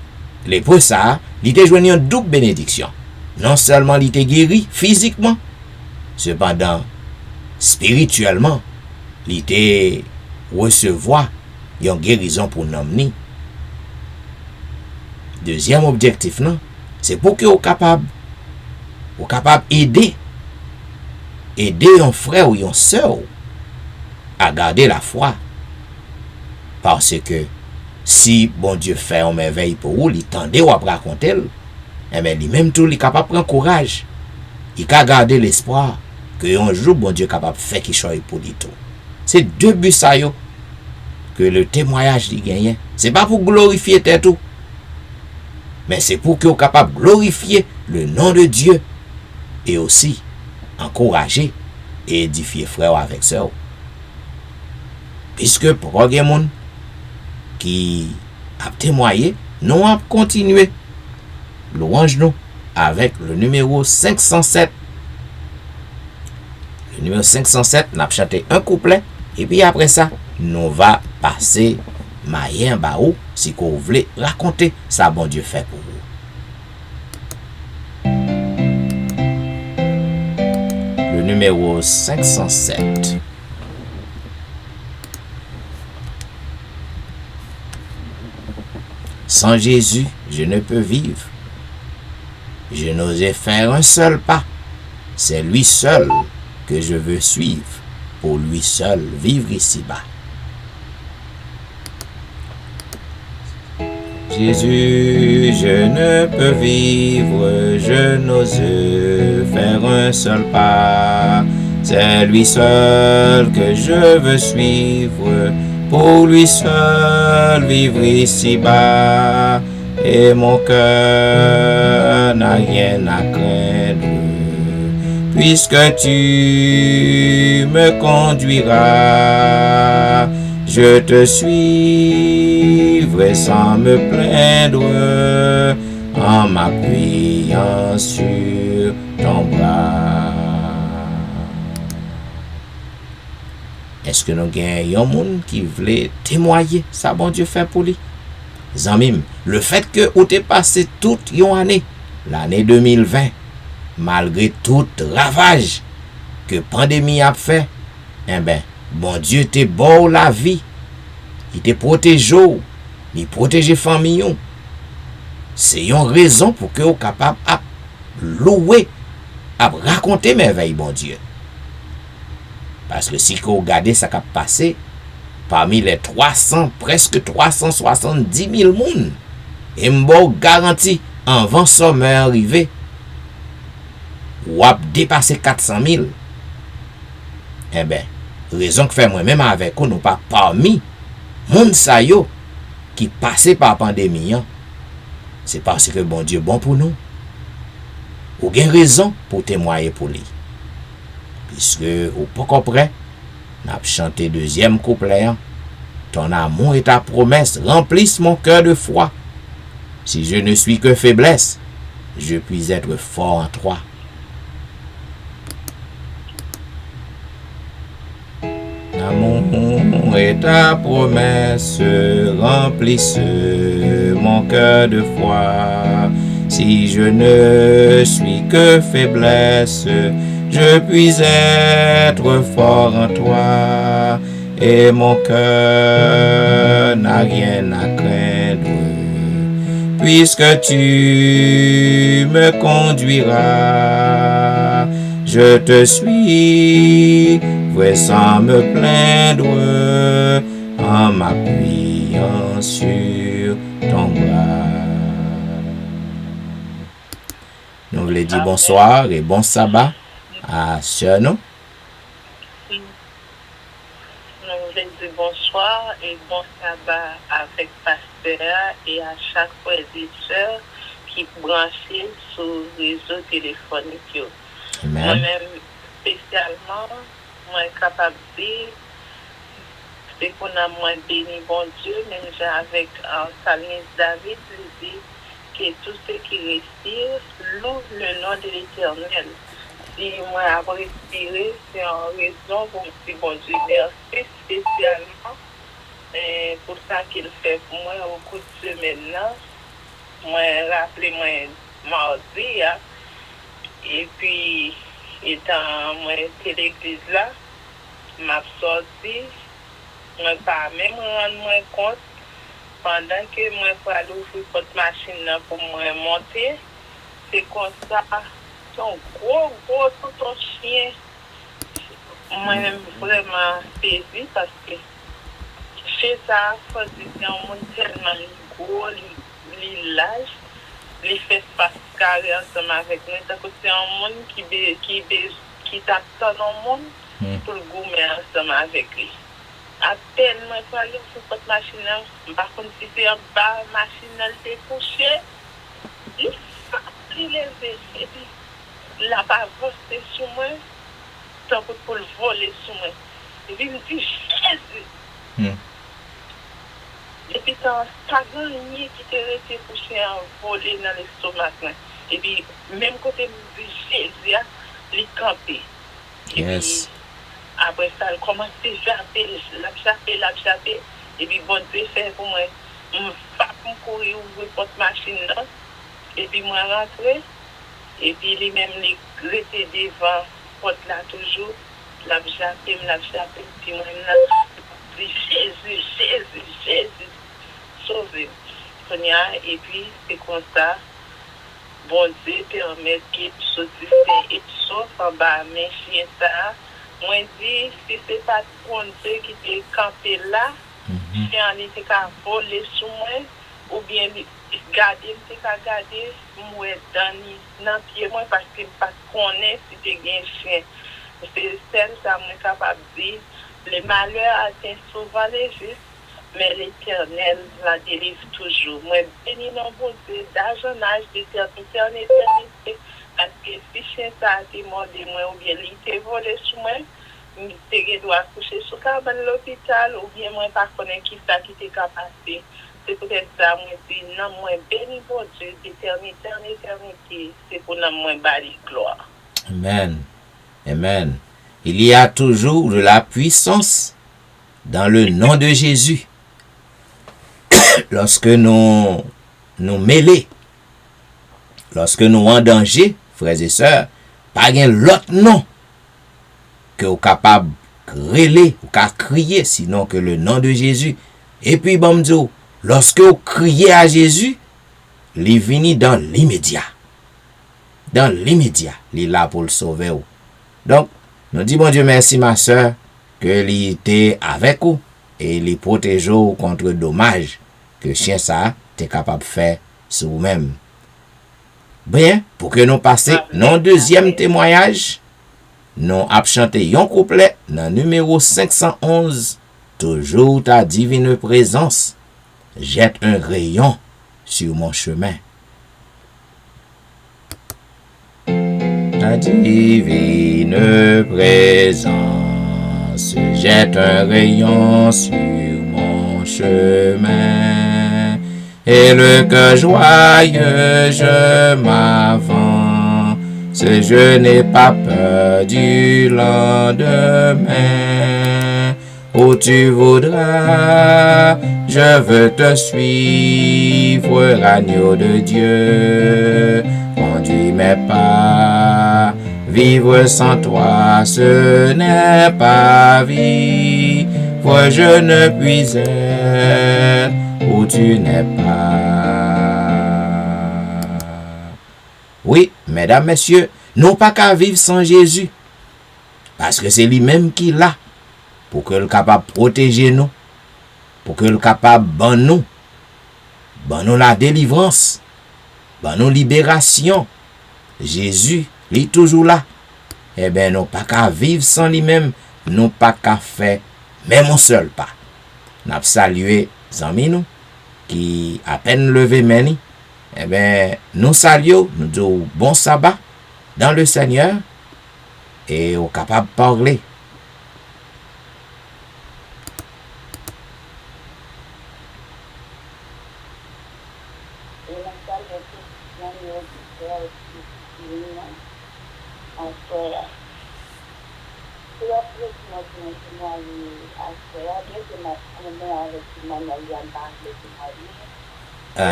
lépreux ça, il te joigné une double bénédiction. Non seulement il était guéri physiquement, cependant, spirituellement, il était recevoir une guérison pour nous. Deuxième objectif, non, c'est pour que vous capable aider un frère ou une soeur à garder la foi. Parce que si bon Dieu fait une merveille pour vous, il tendait à raconter. Et bien, lui-même tout, il est capable de prendre courage. Il peut garder l'espoir que un jour, bon Dieu est capable de faire quelque chose pour lui tout. C'est deux buts ça yo, que le témoignage il gagne. C'est pas pour glorifier tête tout, mais c'est pour que vous capable de glorifier le nom de Dieu et aussi encourager et édifier frère avec sœur. Puisque pour les gens qui a témoigné, nous avons continué louange nous avec le numéro 507. Le numéro 507, nous avons chanté un couplet et puis après ça, nous va passer mayen baou si vous voulez raconter ça bon Dieu fait pour vous. Le numéro 507. Sans Jésus, je ne peux vivre. Je n'osais faire un seul pas. C'est lui seul que je veux suivre. Pour lui seul vivre ici-bas. Jésus, je ne peux vivre, je n'ose faire un seul pas. C'est lui seul que je veux suivre. Pour lui seul vivre ici-bas. Et mon cœur n'a rien à craindre. Puisque tu me conduiras, je te suivrai sans me plaindre, en m'appuyant sur ton bras. Est-ce que nous gagnons un monde qui voulait témoigner ça bon Dieu fait pour lui? Zamim, le fait que vous t'es passé toute une année, l'année 2020, malgré tout ravage que la pandémie a fait, eh ben, bon Dieu te bon la vie. Il te protège, il protège famille. C'est une raison pour que vous capable de louer, à raconter merveille bon Dieu. Parce que si vous regardez ça qui a passé, parmi les 300, presque 370 000 personnes, et m'bo garanti, avant sommet arrivé, ou a dépassé 400 000. Eh bien, raison que fait moi-même avec vous, nous pas parmi moun sa yo qui passé par la pandémie, c'est parce que bon Dieu bon pour nous. Ou gen raison pour témoigner pour lui. Puisque, ou pas compris, n'a chanté deuxième couplet. Ton amour et ta promesse remplissent mon cœur de foi. Si je ne suis que faiblesse, je puis être fort en toi. L'amour et ta promesse remplissent mon cœur de foi. Si je ne suis que faiblesse, je puis être fort en toi. Et mon cœur n'a rien à craindre. Puisque tu me conduiras, je te suivrai sans me plaindre, en m'appuyant sur ton bras. Nous voulons dire bonsoir et bon sabbat à Sœur nous. Nous voulons dire bonsoir et bon sabbat avec Pasteur et à chaque frère et sœur qui branchent sur les réseaux téléphoniques. Amen. Moi-même, spécialement, moi, capable de dire, c'est qu'on a moins béni, bon Dieu, même avec un psalmiste David, il dit que tout ce qui respire loue le nom de l'Éternel. Si moi, à respirer, c'est en raison pour si bon Dieu, merci spécialement pour ça qu'il fait pour moi au cours de semaine là. Moi, rappelez-moi mardi, hein. Et puis, étant moi à l'église là, m'a sorti, moi pas même rendre moi compte pendant que moi pour aller ouvrir votre machine là pour moi monter, c'est comme ça, son gros tout un chien. Moi vraiment saisi parce que chez ça, c'est un monde tellement gros, l'âge. Les fait pas carré ensemble avec nous. C'est un monde qui t'attend au monde pour le goumer ensemble avec lui. À peine, moi, pour aller sur votre machine, par contre, si c'est un bas, machine, elle s'est couchée, il est levé. Et puis, la bavose, c'est sur moi, tant que pour le voler sur moi. Et puis, il me dit, Jésus! Et puis, c'est un stagnant qui t'est resté couché en volé dans l'estomac. Et puis, même côté de Jésus, il est campé. Et Yes. puis, après ça, il commence à japper. Et puis, bon Dieu fait pour moi, je vais courir ouvrir votre machine là. Et puis, moi, rentrer. Et puis, lui-même, il resté devant porte là toujours. La japper. Puis, moi, je dis Jésus. Sauvé. Et puis, c'est comme ça, bon Dieu permet qu'il soit et sauf en bas, mais chien ça. Moi, je dis, si c'est pas bon Dieu qui t'est campé là, chien était qu'à voler sur moi, ou bien garder, moi, dans le pied, moi, parce que je ne connais pas si tu es un chien. C'est celle ça, moi, capable de dire, les malheurs atteignent souvent les justes. Mais l'Éternel la délivre toujours. Moi, béni non bon Dieu, d'âge en âge, d'éternité en éternité. Parce que si chien ça a été mort de moi, ou bien il était volé sur moi, je dois coucher sur l'hôpital, ou bien moi, pas connaître qui ça qui était capacité. C'est peut-être ça, moi, dis, non, moi, béni bon Dieu, d'éternité en éternité. C'est pour nous, moi, bali gloire. Amen. Amen. Il y a toujours de la puissance dans le nom de Jésus. Lorsque nous mêlons, lorsque nous en danger, frères et sœurs, pas gain l'autre nom que vous capable de crier, sinon que le nom de Jésus. Et puis, bon Dieu, lorsque vous criez à Jésus, il vient dans l'immédiat. Dans l'immédiat, il est là pour le sauver. Donc, nous disons, bon Dieu, merci ma sœur, que il était avec vous et il protège vous contre dommages que chien ça t'es capable de faire sur vous-même. Bien, pour que nous passions nos deuxième témoignage, nous avons chanté un couplet dans numéro 511, toujours ta divine présence jette un rayon sur mon chemin. Ta divine présence jette un rayon sur mon chemin, et le cœur joyeux je m'avance, je n'ai pas peur du lendemain. Où tu voudras, je veux te suivre, agneau de Dieu, conduis mes pas. Vivre sans toi, ce n'est pas vivre, je ne puis être où tu n'es pas. Oui, mesdames, messieurs, nous pas qu'à vivre sans Jésus. Parce que c'est lui-même qui l'a. Pour que le capable de protéger nous. Pour que le capable de nous. Nous la délivrance. Nous libération. Jésus, il est toujours là. Eh bien, nous pas qu'à vivre sans lui-même. Nous pas qu'à faire même un seul pas. Nous avons salué amis nous qui à peine levé meni. Eh bien, nous saluons, nous disons bon sabbat dans le Seigneur et au capable de parler.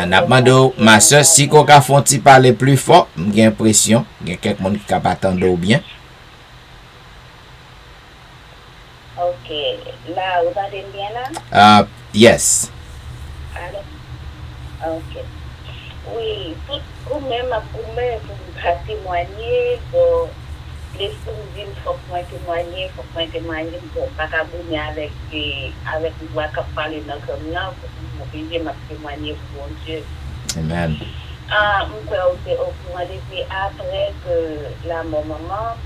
N'a demandé ma soeur si qu'on a fait parler plus fort, j'ai l'impression, il y a quelqu'un qui a pas attendu bien. Ok, là, vous allez bien là? Yes. Ok. Oui, tout pour même pour témoigner, bon, les sous-villes, faut témoigner, bon, pas qu'à bouger avec moi qui parle dans le commun, pour m'obliger à témoigner pour mon Dieu. Amen. On peut au courant depuis après que la maman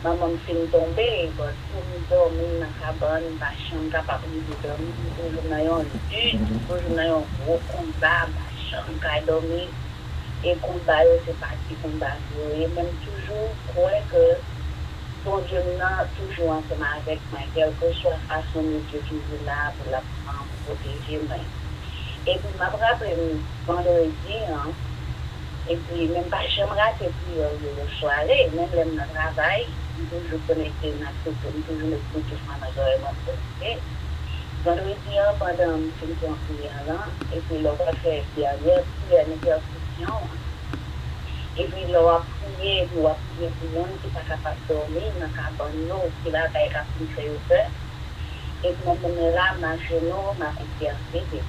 me fait tomber, bon, pour me dormir dans la cabane, ma chambre capable de dormir, toujours dans un lutte, toujours dans un gros combat, ma chambre qui dormir. Et combat, c'est parti combat. Et même toujours, croire que bon Dieu n'a toujours ensemble avec moi, quelle que soit la façon de Dieu toujours là pour la protéger moi. Et puis, ma rappelle vendredi, hein, et puis même pas j'aimerais rater puis le soirée, même le travail, toujours connecté dans toujours le coup de ma connecté. Vendredi, pendant une prière là, et puis l'on va faire dernière intercession. Et puis l'on va prier pour le monde qui n'est pas capable de dormir dans la cabane, qui va faire la prière au peur. Et puis moi, là, ma genou, ma intercédé.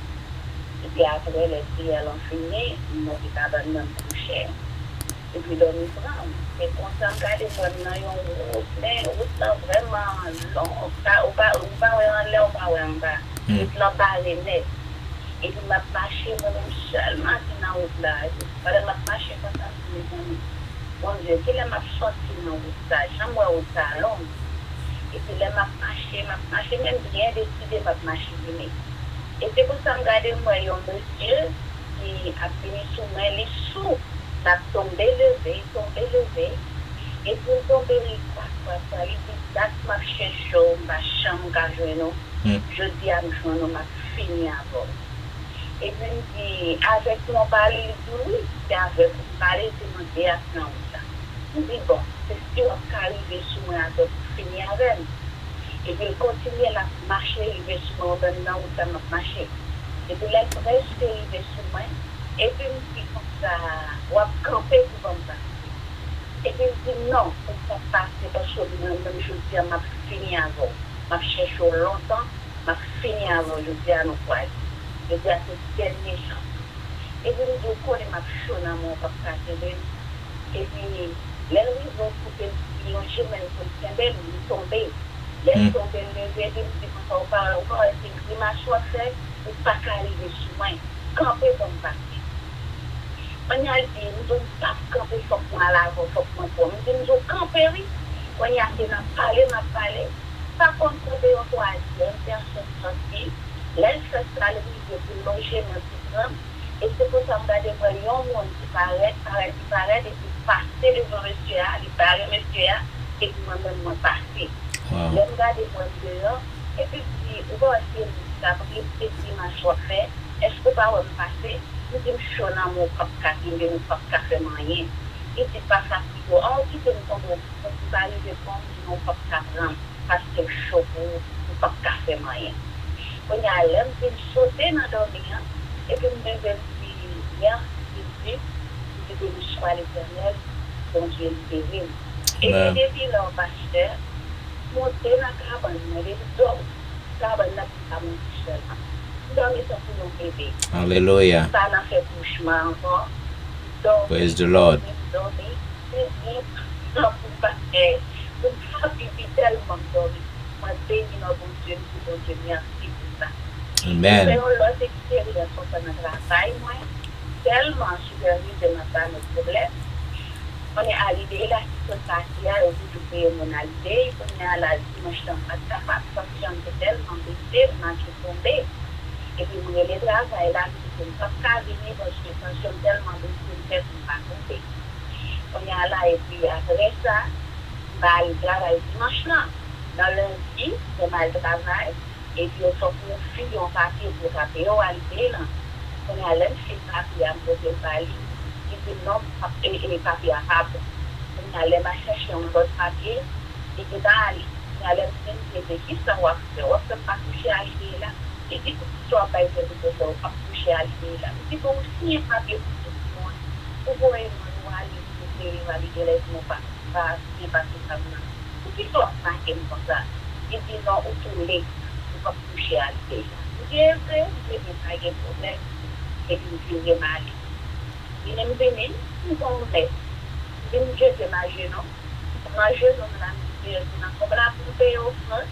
Et puis après, les prières ont fini, mon cabane m'a couché. Et puis dormir prendre. Et quand on regarde dans une route, mais route là vraiment long, on va en l'air, on va en bas. Et puis là, barré net. Et puis m'a marché moi-même seulement dans la route là. Pendant m'a marché comme ça, mon Dieu, qu'il m'a sorti dans la route là, j'aime la route là longue. Et puis là, m'a marché même bien décidé, m'a marché bien. Et c'est pour ça que regardez moi, il y a un monsieur qui a fini sous moi, les sous. M'a tombé levé. Et pour tomber, il dit, ça m'a cherché, ma chambre, je dis à mon m'a fini avant. Et puis, il dit, avec mon parler, il dit, oui, c'est avec mon parler, c'est mon déaction. Il dit, bon, c'est sûr qu'on va arriver sous moi pour finir avec. Et puis, il continue à marcher, il va sous moi, maintenant, où ça m'a marché. Et puis, là, il reste arrivé sous moi. Et puis, il dit, comme ça, on va camper pour comme ça. Et puis, il dit, non, ça passe, parce que même je dis, m'a fini avant. M'a cherché longtemps, m'a fini avant, je dis à nos frères. Je dis à cette dernière chance. Et puis, il dit, qu'on est ma chaud dans mon papa. Et puis, les ils vont couper, ils ont jamais le tomber. Les tomber, les aider, c'est comme ça, on parle encore, c'est ma choix fait, ou pas qu'arriver sous moi. Camper comme ça. On a dit, nous ne pas camper, il faut qu'on aille là, il faut qu'on aille. Nous devons camper, oui. On a dit, on a parlé. Par contre, on doit dire, personne sortie. L'aile sociale, oui, pour loger notre programme. Et c'est pour ça que nous avons un monde qui paraît, et puis passer devant monsieur, il paraît monsieur, et puis moi-même, moi passer. Je regarde moi dehors, et puis on va essayer de ça, parce que c'est ma choix fait. Est-ce que pas me passer? Nous sommes chauds dans mon propre café, mon propre café moyen. Et c'est pas ça qu'il faut. On dit que nous sommes pas arriver comme mon propre café, parce que c'est chaud pour mon propre café moyen. On a l'air de sauter dans le dormir, et puis nous devons dire, nous devons choisir l'éternel, dont Dieu est béni. Et depuis leur pasteur, monter dans la cabane, les hommes, la cabane n'a pas mon seul. Dormir sans pour nos bébés. Hallelujah. Ça n'a fait couchement encore. Praise the Lord. Dormir. Non, pour pas vivre tellement dormi. Moi, béni notre bon Dieu, pour bon Dieu, merci pour ça. Amen. Mais l'autre expérience pendant le travail, moi, tellement supérieur de notre problème. On est arrivé là, sur le quartier, au bout de payer mon arrivée, on est à la dimanche dans pas capable, parce que j'en étais tellement blessée, on est tombé. Et puis, on est le travail là, je ne peux pas venir parce que je suis tellement blessée, je ne peux pas tomber. On est là, et puis après ça, on le travail dimanche là. Dans lundi, on a le travail, et puis on sort pour fille, on papier pour papier, on arrive là. On est à l'aide, c'est papier, on peut parler. Et non, et papier à papier. On allait chercher un autre papier et que dans on allait me qui ça va faire, on peut pas toucher à l'idée là. Et puis, tu vas pas être de ça, on va toucher à l'idée là. Et puis, aussi un papier pour tout le monde. Vous voyez, on va aller les mots pas ça. Et puis, tu vas pas comme ça. Et puis, non, on tourne, on va toucher à l'idée là. J'ai fait, j'ai pas de problème. Et puis, j'ai mal. Il est venu, nous sommes là. Je me dis que ma jeune, on a pour payer au front,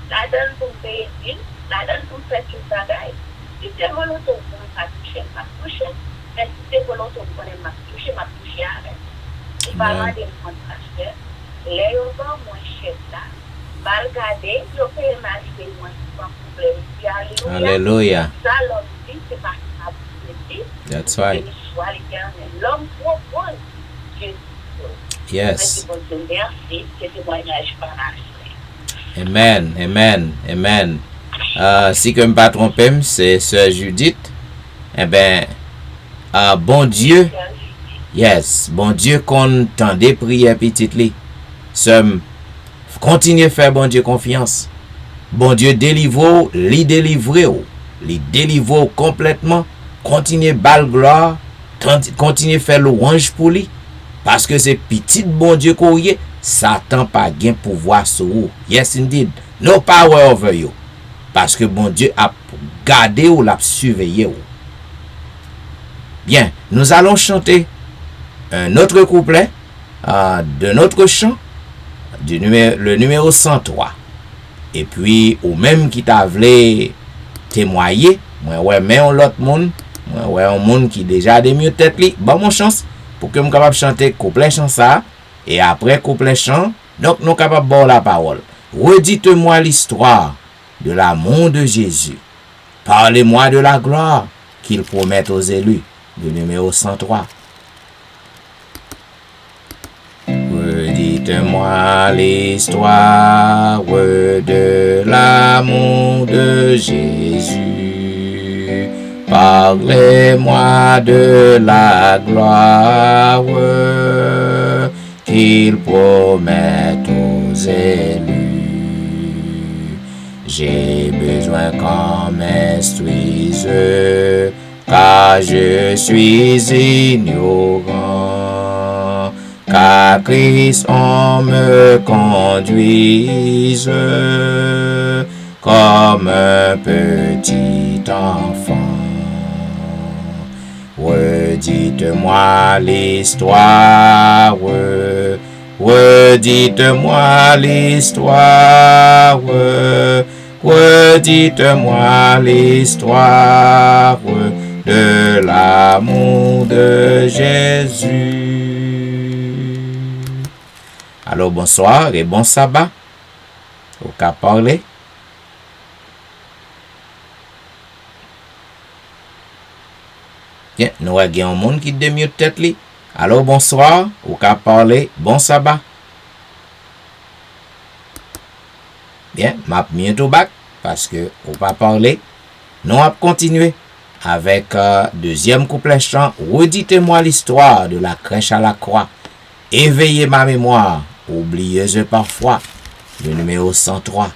la donne pour payer une, la donne pour faire tout ça. Si c'est volontaire, on va toucher, mais si c'est volontaire, on va toucher avec. Et par là, des contracteurs, les gens moins chers là, va regarder, ils paient ma vie, moi, sans problème. Alléluia. Ça, l'homme dit, c'est pas ça. That's right. L'homme propose Jésus. Yes. Merci, ce témoignage par Amen, amen, amen. Si que je ne me pas trompé, c'est Sœur Judith. Eh bien, bon Dieu, yes, bon Dieu qu'on tendait prier petite li. Continuez à faire bon Dieu confiance. Bon Dieu délivre, li délivre complètement. Continuez bal gloire, continuez faire louange pour lui. Parce que c'est petit bon Dieu qu'on y est, Satan pas gain pouvoir sur vous. Yes indeed, no power over you. Parce que bon Dieu a gardé ou l'a surveillé ou. Bien, nous allons chanter un autre couplet de notre chant, le numéro 103. Et puis, ou même qui t'a voulu témoigner, moi ouais, mais on l'autre monde, moi ouais, un monde qui déjà des mieux tête li, bon mon chance pour que je capable chanter couplet chant ça et après couplet chant, donc nous capable boire la parole. Redites-moi l'histoire de l'amour de Jésus. Parlez-moi de la gloire qu'il promet aux élus. Le numéro 103. Redites-moi l'histoire de l'amour de Jésus. Parlez-moi de la gloire qu'il promet aux élus. J'ai besoin qu'on m'instruise, car je suis ignorant. Car Christ on me conduise comme un petit enfant. Redites-moi l'histoire, redites-moi l'histoire, redites-moi l'histoire de l'amour de Jésus. Alors bonsoir et bon sabbat. Au cas parler. Bien, nous avons un monde qui demi tête li. Alors bonsoir, au cas parler, bon sabbat. Bien, m'a bientôt back parce que on va parler. Nous allons continuer avec deuxième couplet chant. Redites-moi l'histoire de la crèche à la croix. Éveillez ma mémoire, oublieuse parfois. Le numéro 103.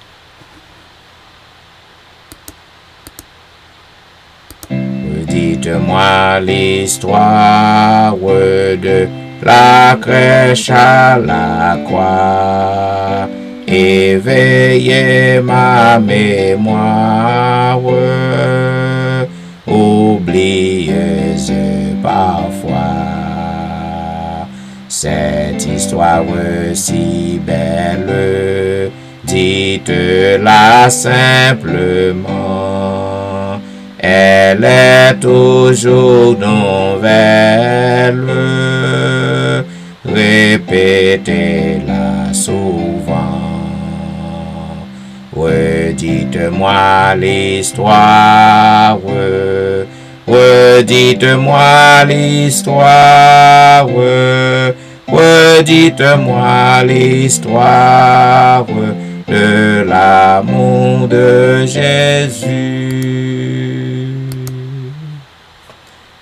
Redites-moi l'histoire de la crèche à la croix. Éveillez ma mémoire, oublieuse parfois. C'est Cette histoire si belle, dites-la simplement. Elle est toujours nouvelle. Répétez-la souvent. Redites-moi l'histoire. Redites-moi l'histoire. Redites-moi l'histoire de l'amour de Jésus.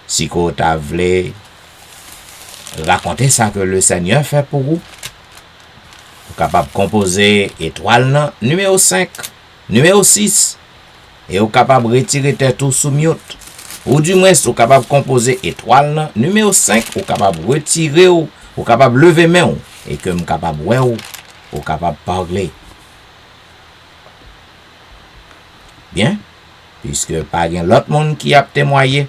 Si vous voulez raconter ça que le Seigneur fait pour vous, vous capable de composer étoile numéro 5, numéro 6, et vous capable de retirer tout sous mute. Ou du moins, vous capable de composer étoile numéro 5, vous capable de retirer, vous capable de lever main, et que vous capable de vous capable de parler. Bien, puisque pas l'autre monde qui a témoigné,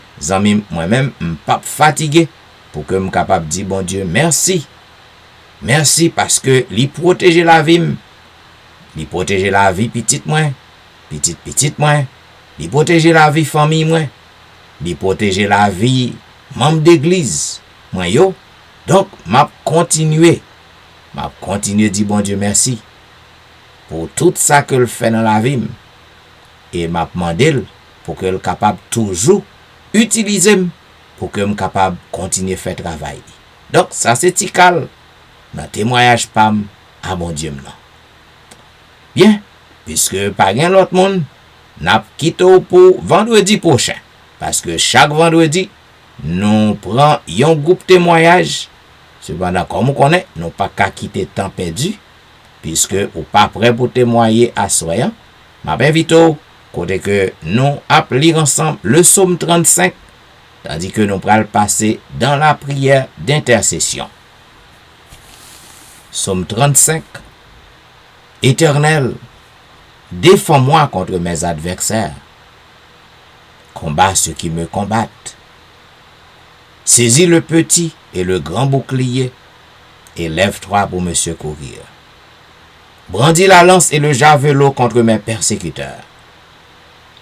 moi-même, je ne suis pas fatigué pour que je sois capable de dire, bon Dieu, merci. Merci parce que il protège la vie. Il protège la vie petite moi, petite moi. Il protège la vie famille moi. Il protège la vie membre d'église moi yo. Donc, m'a continuer à dire bon Dieu merci pour tout ça que le fait dans la vie. Et m'a demandé pour que le capable toujours utiliser pour que me capable continuer à faire travail. Donc ça c'est tical dans témoignage pam à bon Dieu non. Bien, puisque pas rien l'autre monde n'a quitté pour vendredi prochain parce que chaque vendredi nous prend un groupe témoignage. Cependant comme on connaît, nous pas qu'à quitter temps perdu puisque ou pas prêt pour témoigner à soyant. M'a invite côté que nous allons lire ensemble le psaume 35 tandis que nous allons passer dans la prière d'intercession. Psaume 35. Éternel, défends-moi contre mes adversaires. Combat ceux qui me combattent. Saisis le petit et le grand bouclier et lève-toi pour me secourir. Brandis la lance et le javelot contre mes persécuteurs.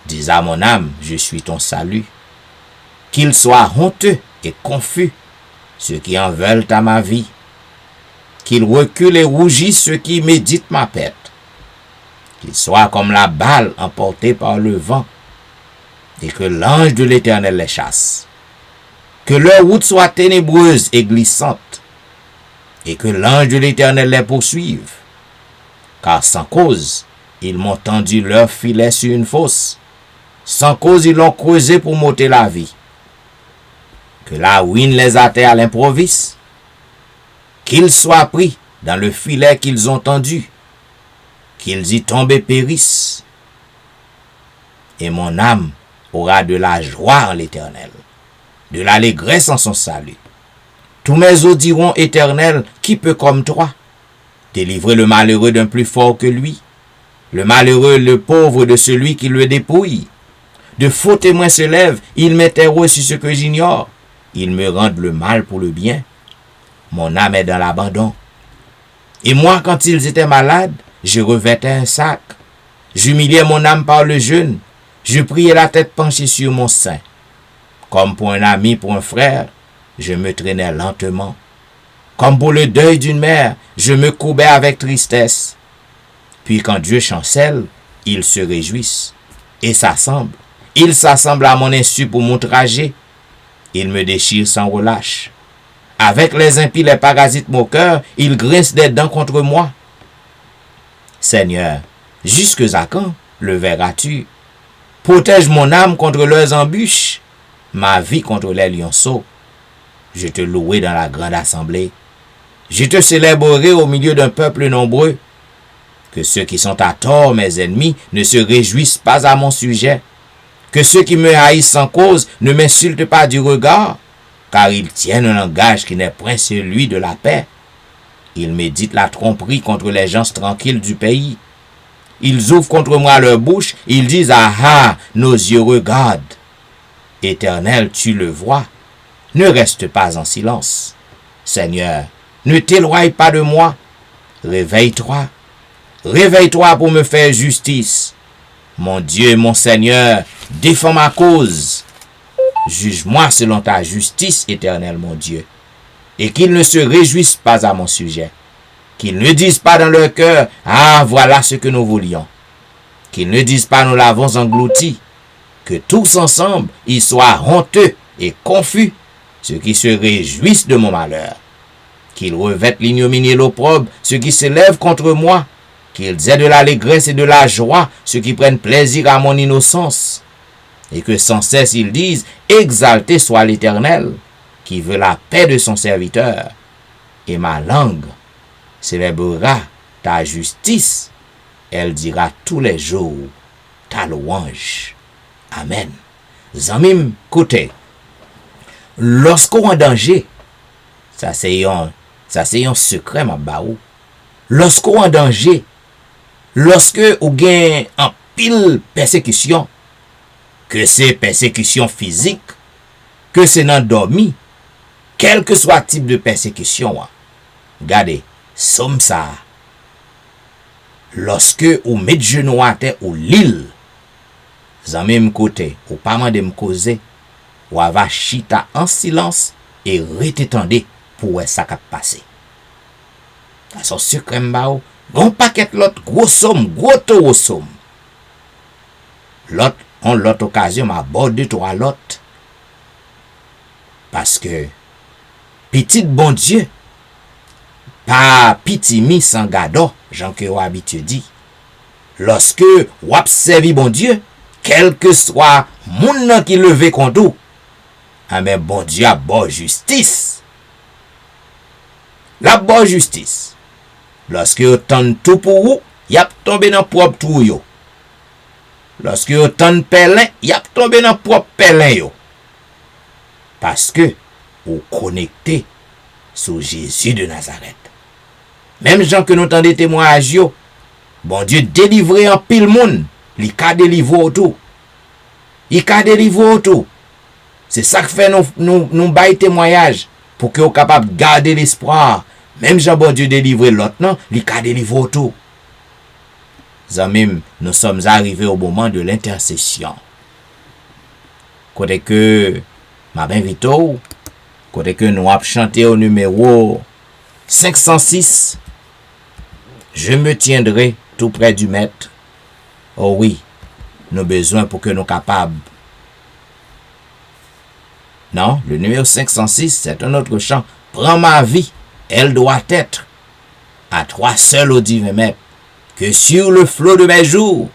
Dis à mon âme, je suis ton salut. Qu'ils soient honteux et confus, ceux qui en veulent à ma vie. Qu'ils reculent et rougissent ceux qui méditent ma perte. Qu'ils soient comme la balle emportée par le vent, et que l'ange de l'Éternel les chasse. Que leur route soit ténébreuse et glissante, et que l'ange de l'Éternel les poursuive. Car sans cause, ils m'ont tendu leur filet sur une fosse. Sans cause, ils l'ont creusé pour m'ôter la vie. Que la ruine les atteigne à l'improviste. Qu'ils soient pris dans le filet qu'ils ont tendu. Qu'ils y tombent et périssent. Et mon âme aura de la joie en l'Éternel, de l'allégresse en son salut. Tous mes os diront, Éternel, qui peut comme toi délivrer le malheureux d'un plus fort que lui, le malheureux, le pauvre de celui qui le dépouille. De faux témoins se lèvent, ils m'interrogent sur ce que j'ignore. Ils me rendent le mal pour le bien. Mon âme est dans l'abandon. Et moi, quand ils étaient malades, je revêtais un sac. J'humiliais mon âme par le jeûne. Je priais la tête penchée sur mon sein. Comme pour un ami, pour un frère, je me traînais lentement. Comme pour le deuil d'une mère, je me courbais avec tristesse. Puis quand Dieu chancelle, ils se réjouissent et s'assemblent. Ils s'assemblent à mon insu pour m'outrager. Ils me déchirent sans relâche. Avec les impies, les parasites moqueurs, ils grincent des dents contre moi. Seigneur, jusque à quand le verras-tu? Protège mon âme contre leurs embûches, ma vie contre les lionceaux. Je te louerai dans la grande assemblée. Je te célébrerai au milieu d'un peuple nombreux. Que ceux qui sont à tort, mes ennemis, ne se réjouissent pas à mon sujet. Que ceux qui me haïssent sans cause ne m'insultent pas du regard, car ils tiennent un langage qui n'est point celui de la paix. Ils méditent la tromperie contre les gens tranquilles du pays. Ils ouvrent contre moi leur bouche, ils disent, ah ah, nos yeux regardent. Éternel, tu le vois, ne reste pas en silence. Seigneur, ne t'éloigne pas de moi. Réveille-toi. Réveille-toi pour me faire justice. Mon Dieu et mon Seigneur, défends ma cause. Juge-moi selon ta justice éternelle, mon Dieu. Et qu'ils ne se réjouissent pas à mon sujet. Qu'ils ne disent pas dans leur cœur, ah, voilà ce que nous voulions. Qu'ils ne disent pas, nous l'avons englouti. Que tous ensemble, ils soient honteux et confus, ceux qui se réjouissent de mon malheur. Qu'ils revêtent l'ignominie et l'opprobre, ceux qui s'élèvent contre moi. Qu'ils aient de l'allégresse et de la joie, ceux qui prennent plaisir à mon innocence. Et que sans cesse ils disent, exalté soit l'Éternel, qui veut la paix de son serviteur. Et ma langue célébrera ta justice, elle dira tous les jours ta louange. Amen. Zamim, écoutez, lorsqu'on est en danger, ça c'est un secret, ma baou. Lorsqu'on est en danger, lorsque on gagne en pile persécution, que c'est persécution physique, que c'est dans dormi, quel que soit le type de persécution, regardez, somme ça. Lorsque on met genou à terre ou l'île, en même côté, ou pas de me causer, ou va chita en silence et retétendre pour voir ça qui passe. Façon secret mbao, gon paquet l'autre gros somme, gros taux somme. L'autre, on l'autre occasion m'a abordé toi l'autre. Parce que petit bon Dieu, pas petit mi sans gado, Jean que ou habitué dit. Lorsque ou observe bon Dieu, quel que soit moun qui levé contre ou, mais bon Dieu a bonne justice. La bonne justice. Lorsque vous tente tout pour vous, y a tombé dans propre trou yo. Lorsque vous tente pelin, y a tombé dans propre pelin yo. Parce que vous connectez sur Jésus de Nazareth. Même gens que nous entendons témoignage yo, bon Dieu délivré en pile monde, li ka délivrer tout. Il ka délivrer tout. C'est ça que fait nous bail témoignage pour que vous capable de garder l'espoir. Même Jean bon Dieu délivrer l'autre non, il ka délivrer tout. Zamim, nous sommes arrivés au moment de l'intercession. Côté que m'a invité, côté que nous avons chanté au numéro 506, je me tiendrai tout près du maître. Oh oui, nous avons besoin pour que nous capables. Non, le numéro 506, c'est un autre chant. Prends ma vie, elle doit être à toi seul au divin maître, que sur le flot de mes jours,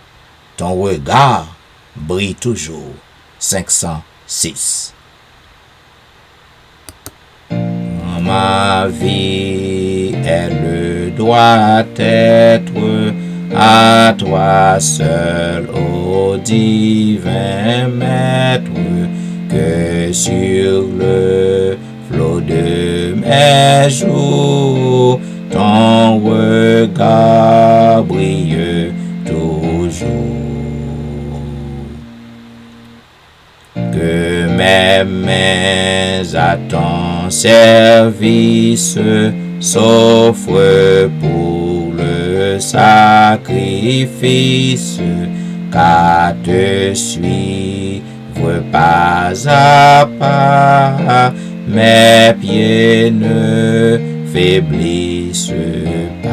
ton regard brille toujours. 506. Ma vie, elle doit être à toi seul, ô divin maître, que sur le flot de mes jours, ton regard brille toujours. Que mes mains à ton service s'offrent pour le sacrifice, qu'à te suivre pas à pas, mes pieds ne faiblissent pas.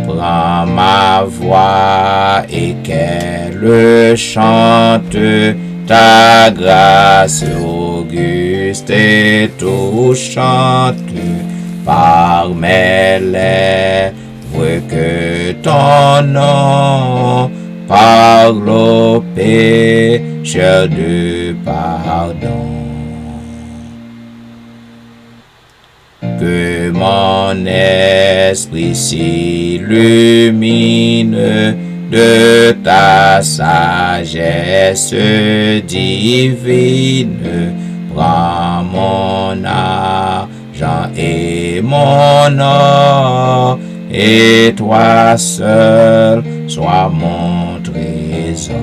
Prends ma voix et qu'elle chante ta grâce auguste et touchante par mes lèvres, que ton nom parle au pécheur de pardon. Que mon esprit s'illumine de ta sagesse divine. Prends mon argent et mon or, et toi seul sois mon trésor.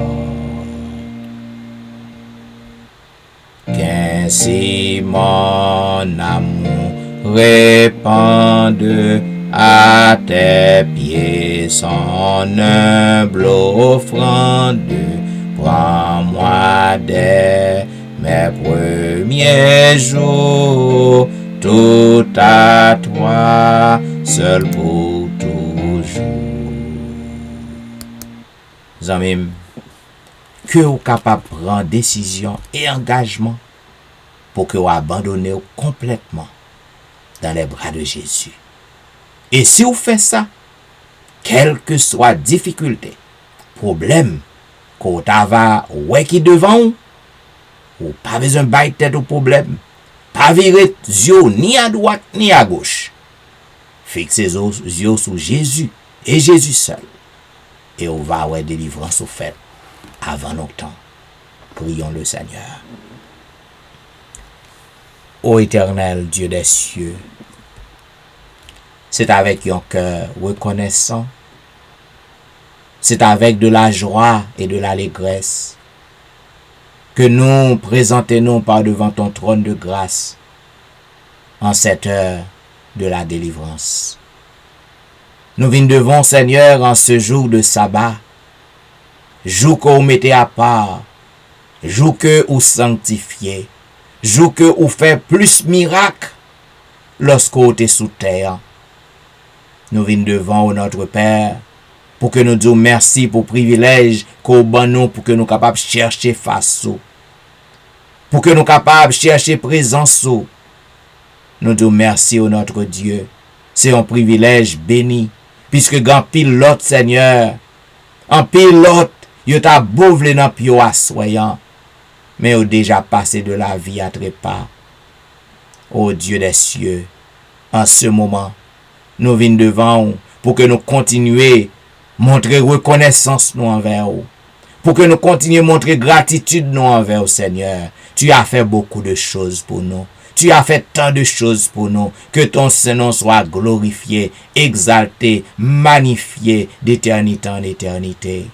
Ainsi mon amour répande à tes pieds son humble offrande. Prends-moi dès mes premiers jours, tout à toi, seul pour toujours. Zamim, que vous capable de prendre décision et engagement pour que vous abandonnez complètement dans les bras de Jésus. Et si vous faites ça, quelle que soit difficulté, problème, qu'on va ouais qui devant ou pas besoin de bailler tête au problème, pas virer yeux ni à droite ni à gauche. Fixez vos yeux sur Jésus et Jésus seul. Et on va avoir délivrance au fait avant notre temps. Prions le Seigneur. Ô éternel Dieu des cieux, c'est avec un cœur reconnaissant, c'est avec de la joie et de l'allégresse que nous présentons par devant ton trône de grâce en cette heure de la délivrance. Nous venons devant Seigneur en ce jour de sabbat, jour que vous mettez à part, jour que vous sanctifiez, jour que vous faites plus miracle lorsque vous êtes sous terre. Nous venons devant notre Père pour que nous disions merci pour le privilège qu'on donne nous pour que nous soyons capables de chercher face, pour que nous soyons capables de chercher présence. Nous disons merci au notre Dieu. C'est un privilège béni, puisque grand pile l'autre Seigneur, en pile l'autre, il t'a bouvlé dans pio assoyant, mais il a déjà passé de la vie à trépas. Ô Dieu des cieux, en ce moment, nous venons devant vous pour que nous continuions montrer reconnaissance nous envers vous, pour que nous continuions montrer gratitude nous envers vous, Seigneur. Tu as fait beaucoup de choses pour nous. Tu as fait tant de choses pour nous. Que ton Saint-Nom soit glorifié, exalté, magnifié d'éternité en éternité.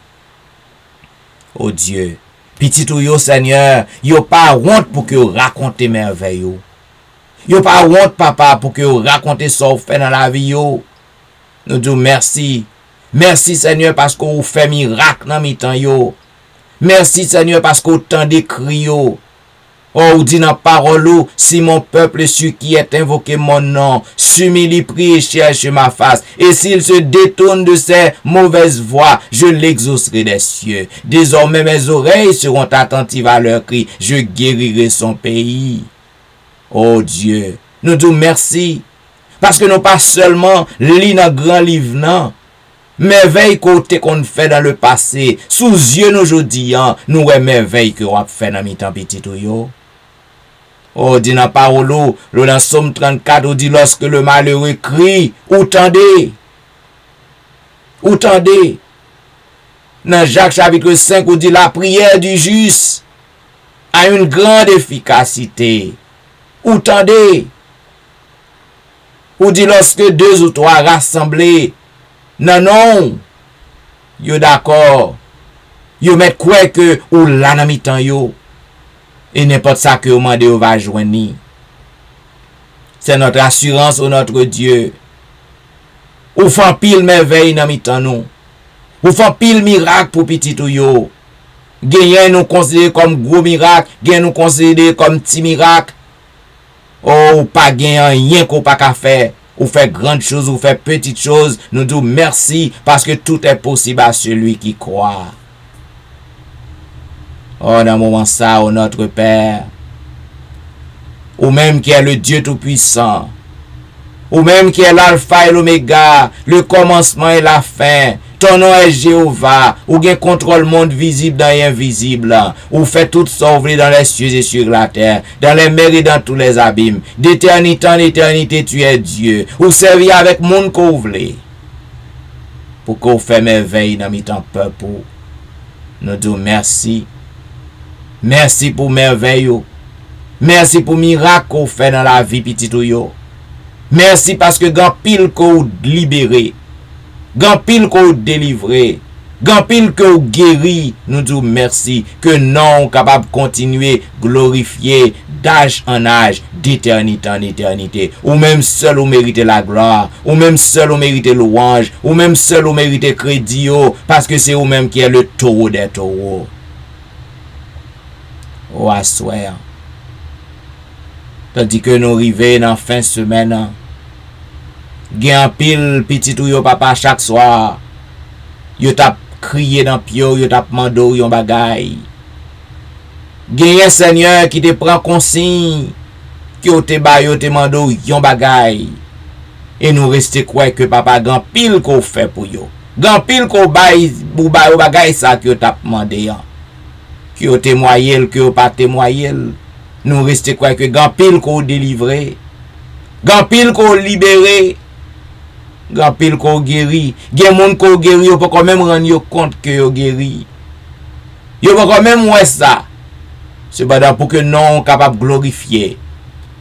Oh Dieu, petit ou yo Seigneur, yo pas honte pour que vous racontez merveilles. Yo pas honte papa pour que vous racontez ce que vous faites dans la vie yo. Nous disons merci. Merci Seigneur parce que vous faites miracle dans mi temps yo. Merci Seigneur parce que vous tendez cri yo. Oh, ou dit dans parole, si mon peuple celui qui est invoqué mon nom, s'humilie, prie et cherche ma face, et s'il se détourne de ses mauvaises voies, je l'exaucerai des cieux. Désormais mes oreilles seront attentives à leurs cris, je guérirai son pays. Oh Dieu, nous disons merci, parce que nous pas seulement lit dans grand livre, non. Merveille côté qu'on fait dans le passé, sous yeux nous aujourd'hui, nous merveille que on fait dans mi temps petit ou yo. Oh, dit dans parole, dans Somme 34, on dit lorsque le malheureux crie, ou tendez. Ou tendez. Dans Jacques chapitre 5, on dit la prière du juste a une grande efficacité. Ou tendez. Ou dit lorsque deux ou trois rassemblés, non, yo d'accord. Yo met quoi que ou la nan mi tan yo. Et n'importe ça que vous demandez, vous va joindre. C'est notre assurance au notre Dieu. Ou fait pile merveille dans mi tan nous. Ou fait pile miracle pour petit ou yo. Gagné nous considérer comme gros miracle, gagné nous considérer comme petit miracle. Oh, pas gagné rien qu'on pas qu'à faire. Ou fait grandes choses, ou fait petites choses. Nous disons merci parce que tout est possible à celui qui croit. Oh, dans un moment ça, oh notre Père, ou même qui est le Dieu Tout-Puissant, ou même qui est l'alpha et l'oméga, le commencement et la fin, ton nom est Jéhovah, ou bien contrôle monde visible dans l'invisible, ou fait tout ça dans les cieux et sur la terre, dans les mers et dans tous les abîmes, d'éternité en éternité tu es Dieu, ou servi avec monde qu'on voulait, pour qu'on fait merveille dans mi temps peuple, nous disons merci. Merci pour merveille. Merci pour miracle qu'on fait dans la vie petit yo. Merci parce que grand pile qu'on libéré. Grand pile qu'on délivré. Gan pile que ou guéri, nous disons merci. Que non capable continuer glorifier d'âge en âge, d'éternité en éternité. Ou même seul ou méritez la gloire. Ou même seul ou méritez louange. Ou même seul ou méritez crédit. Parce que c'est ou même qui est le taureau des taureaux. Ou à soir. Tandis que nous arrivons dans fin semaine. Gen pile petit ou yo papa chaque soir. Yo tap crié dans pio, yo tap mando yon bagay. Gen Seigneur qui te prend consigne, qui yo te ba yo te mando yon bagay. Et nous rester quoi que papa gan pile qu'on fait pour yo. Gan pile qu'on bay ou ba yo bagay ça qui yo tap mandé yan. Qui yo témoyel, qui yo pas témoyel. Nous rester quoi que gan pile qu'on délivrer. Gan pile qu'on libérer. Gan pile qu'on guéri. Gen moun qu'on guéri, yo pas quand même rendre yo compte que yo guéri. Yo pas quand même ouais ça. C'est pas pour que non capable glorifier.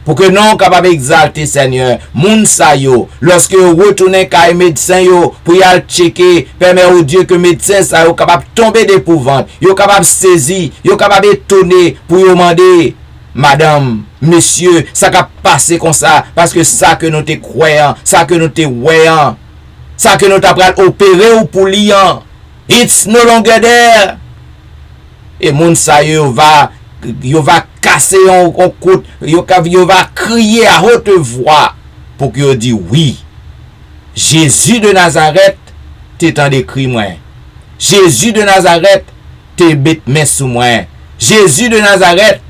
Pour que non capable exalter Seigneur. Moun sa yo, lorsque yo retourner kay médecin yo pour y aller checker, permet au Dieu que médecin sa yo capable tomber d'épouvante. Yo capable saisir, yo capable étonner pour yo demander madame, monsieur, ça va passer comme ça, parce que ça que nous te croyons, ça que nous te voyons, ça que nous t'apprend opérer ou pour liant, it's no longer there. Et moun sa yo va casser en côte, yo va crier à haute voix pour que yo dit oui. Jésus de Nazareth, t'es en décrit moi. Jésus de Nazareth, t'es bête mais sous moi. Jésus de Nazareth,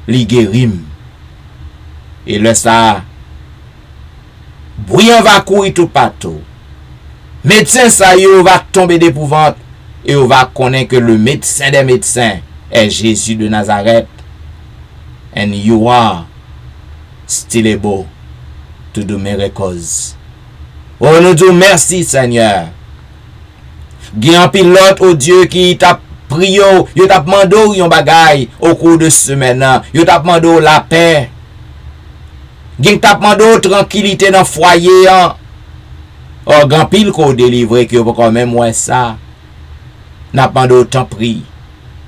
li guérim. Et le ça, bouillant va courir tout partout. Médecin ça yo va tomber d'épouvante et on va connaître que le médecin des médecins est Jésus de Nazareth. And you are still able to do miracles. Oh, nous disons merci Seigneur. Gen pilote au Dieu qui t'a prié, yo t'a demandé yon bagay au cours de semaine, yo t'a demandé la paix. Gen t'a demandé tranquillité dans foyer. Oh, grand pile qu'on délivre que vous quand même ouais ça. N'a pas d'autant prix.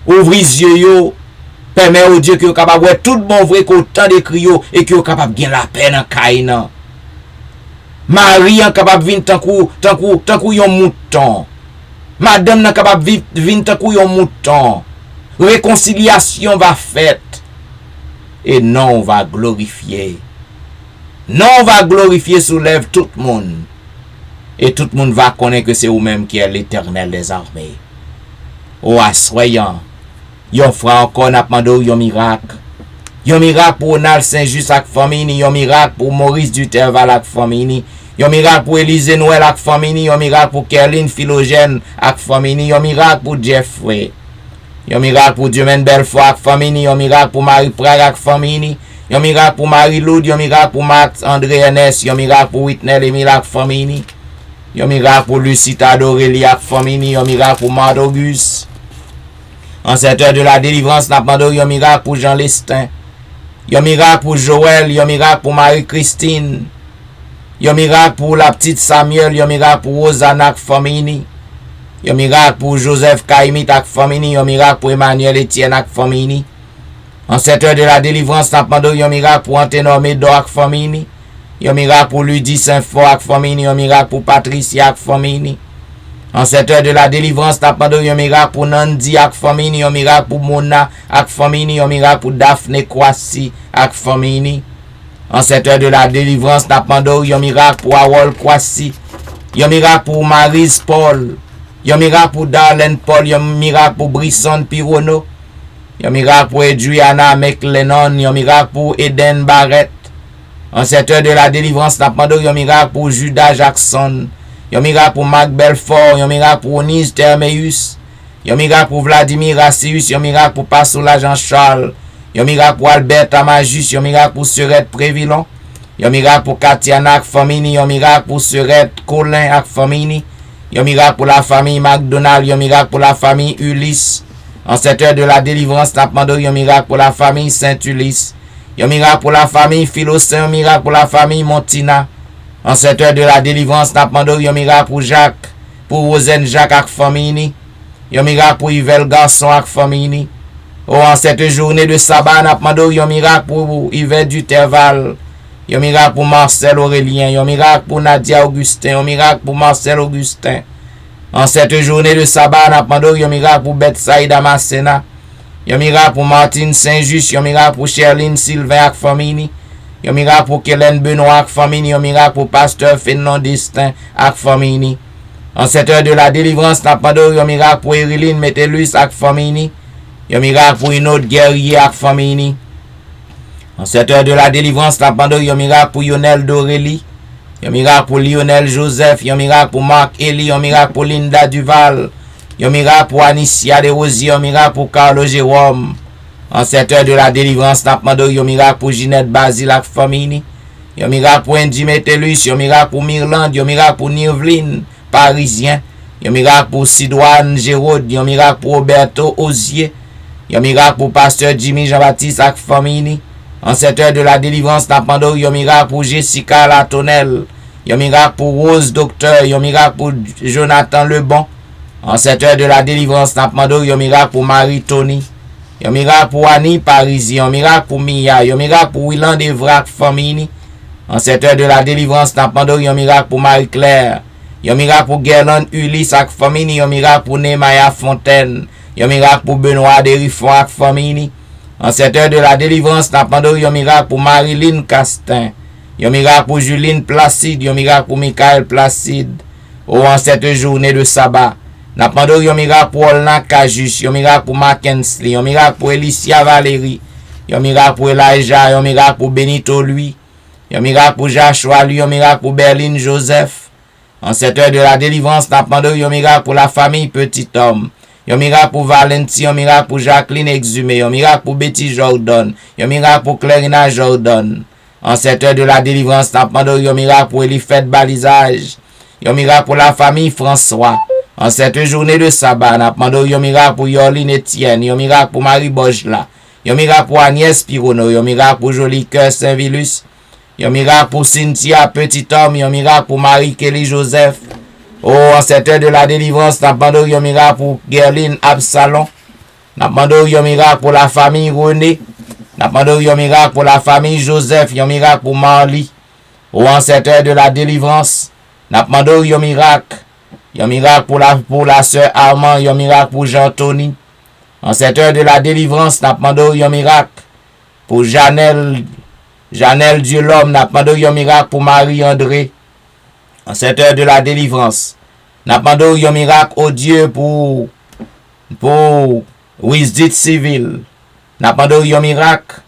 Ouvrez yeux yo, permet au Dieu que vous capable ouais tout bon vrai qu'autant de crio et que vous capable gagner la paix dans Kaina. Marie en capable vinn tant kou yon mouton. Madame n'a capable vinn tant kou yon mouton. Réconciliation va faite. Et non on va glorifier. Non on va glorifier soulève tout le monde. Et tout le monde va connaître que c'est vous-même qui est l'Éternel des armées. Oh, assoyant. Yon frère encore n'a demandé yon miracle. Yon miracle pour Nal Saint-Just ak famille, yon miracle pour Maurice Duterval ak famille, yon miracle pour Élise Noël ak famille, yon miracle pour Kerline Philogène ak famille, yon miracle pour Jeffrey. Yon miracle pour Dumaine Belfort ak famille, yon miracle pour Marie Prague ak famille, yon miracle pour Marie Loud, yon miracle pour Max André Ernest, yon miracle pour Whitney Emile ak famille. Yon miracle pour Lucita Dorélie ak famille, yon miracle pour Marc Auguste. En cette heure de la délivrance, n'a pas yon miracle pour Jean Lestin. Yon miracle pour Joël, yon miracle pour Marie-Christine. Yon miracle pour la petite Samuel, yon miracle pour Rosanna ak famille. Yon miracle pour Joseph Kaimit ak famille, yon miracle pour Emmanuel Etienne ak famille. En cette heure de la délivrance, n'a pas yon miracle pour Anténor Médor ak famille. Yon miracle pour Ludie Saint-Fort ak famille, yon miracle pour Patricia ak famille. En cette heure de la délivrance, n'a pas yon miracle pour Nandi ak famille, yon miracle pour Mona ak famille, yon miracle pour Daphné Kwasi ak famille. En cette heure de la délivrance, n'a pas yon miracle pour Awol Kwasi, yon miracle pour Maryse Paul, yon miracle pour Darlene Paul, yon miracle pour Brisson Pirono, yon miracle pour Adriana McLennan, yon miracle pour Eden Barrett. En cette heure de la délivrance, n'a pas yon miracle pour Judas Jackson, yon miracle pour Marc Belfort, yon miracle pour Onise Termeus, yon miracle pour Vladimir Rassius, yon miracle pour Pasola Jean-Charles, yon miracle pour Albert Amajus, yon miracle pour Serette Prévillon, yon miracle pour Katiana ak famille, yon miracle pour Serette Colin ak famille, yon miracle pour la famille McDonald, yon miracle pour la famille Ulysse. En cette heure de la délivrance, n'a pas yon miracle pour la famille Saint-Ulysse, yon miracle pour la famille Philocin, yon miracle pour la famille Montina. En cette heure de la délivrance, n'a pas yon miracle pour Jacques, pour Rosen Jacques ak famille. Yon miracle pour Yvel Garçon ak famille. En cette journée de sabbat, n'a demandé yon miracle pour Yves Duterval. Yon miracle pour Marcel Aurélien. Yon miracle pour Nadia Augustin. Yon miracle pour Marcel Augustin. En cette journée de sabbat, n'a demandé yon miracle pour Betsaïda Masséna. Yon miracle pour Martine Saint-Just. Yon miracle pour Sherline Sylvain ak famille. Yon miracle pour Kellen Benoît ak famille. Yon miracle pour Pasteur Fénon Destin ak famille. En cette heure de la délivrance, n'a demandé yon miracle pour Eriline Metellus ak famille. Yon miracle pour une autre guerrier ak famille. En cette heure de la délivrance, n'a demandé yon miracle pour Yonel Dorélie. Yon miracle pour Lionel Joseph. Yon miracle pour Marc Eli. Yon miracle pour Linda Duval. Yon miracle pour Anicia Desrosiers. Yon miracle pour Carlo Jérôme. En cette heure de la délivrance, n'a demandé yon miracle pour Ginette Basile ak famille. Yon miracle pour Andy Metellus. Yon miracle pour Mirland. Yon miracle pour Nirvline Parisien. Yon miracle pour Sidoine Gérard. Yon miracle pour Roberto Osier. Yon miracle pour Pasteur Jimmy Jean-Baptiste ak famille. En cette heure de la délivrance, n'a demandé yon miracle pour Jessica Latonel. Yon miracle pour Rose Docteur. Yon miracle pour Jonathan Lebon. En cette heure de la délivrance, n'a demandé yon miracle pour Marie Tony. Yon miracle pour Annie Parisien. Yon miracle pour Mia. Yon miracle pour Willand Evrac famille. En cette heure de la délivrance, n'a demandé yon miracle pour Marie-Claire. Yon miracle pour Gerland Ulysse ak famille. Yon miracle pour Nemaya Fontaine. Yon miracle pour Benoît Derifon ak famille. En cette heure de la délivrance, n'a demandé yon miracle pour Marilyn Castin. Yon miracle pour Juline Placide. Yon miracle pour Michael Placide. En cette journée de sabbat, n'a demandé yon miracle pour Olna Kajus. Yon miracle pour Mackensley. Yon miracle pour Elicia Valérie. Yon miracle pour Elijah. Yon miracle pour Benito Louis. Yon miracle pour Joshua Louis. Yon miracle pour Berlin Joseph. En cette heure de la délivrance, n'a demandé yon miracle pour la famille Petit Homme. Yon miracle pour Valentin. Yon miracle pour Jacqueline Exhumé. Yon miracle pour Betty Jordan. Yon miracle pour Clarina Jordan. En cette heure de la délivrance, n'a demandé yon miracle pour Elifette Balisage. Yon miracle pour la famille François. En cette journée de sabbat, n'a demandé yon miracle pour Yorline Etienne. Yon miracle pour Marie Bojla. Yon miracle pour Agnès Pirono. Yon miracle pour Joli Cœur Saint-Vilus. Yon miracle pour Cynthia Petit Homme. Yon miracle pour Marie Kelly Joseph. En cette heure de la délivrance, n'a demandé yon miracle pour Gerline Absalon. N'a demandé yon miracle pour la famille René. N'a demandé yon miracle pour la famille Joseph. Yon miracle pour Marly. En cette heure de la délivrance, n'a demandé yon miracle. Yon miracle pour la sœur Armand. Yon miracle pour Jean-Tony. En cette heure de la délivrance, n'a demandé yon miracle pour Janelle Dieu l'homme. N'a demandé yon miracle pour Marie-André. En cette heure de la délivrance, n'a demandé yon miracle au Dieu pour Wisdit Civil. N'a demandé yon miracle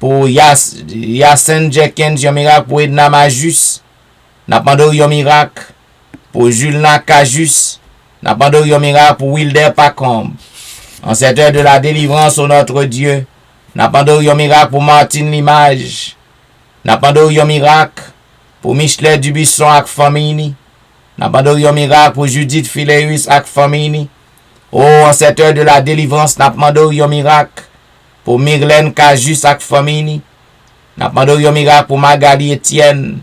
pour Yassen Jenkins. Yon miracle pour Edna Majus. N'a demandé yon miracle pour Julien Cajus. N'a demandé yon miracle pour Wilder Pacombe. En cette heure de la délivrance, au notre Dieu, n'a demandé yon miracle pour Martine Limage. N'a demandé yon miracle pour Michelet Dubuisson ak famille. N'a demandé yon miracle pour Judith Phileus ak famille. En cette heure de la délivrance, n'a demandé yon miracle pour Myrlène Cajus ak famille. N'a demandé yon miracle pour Magali Etienne.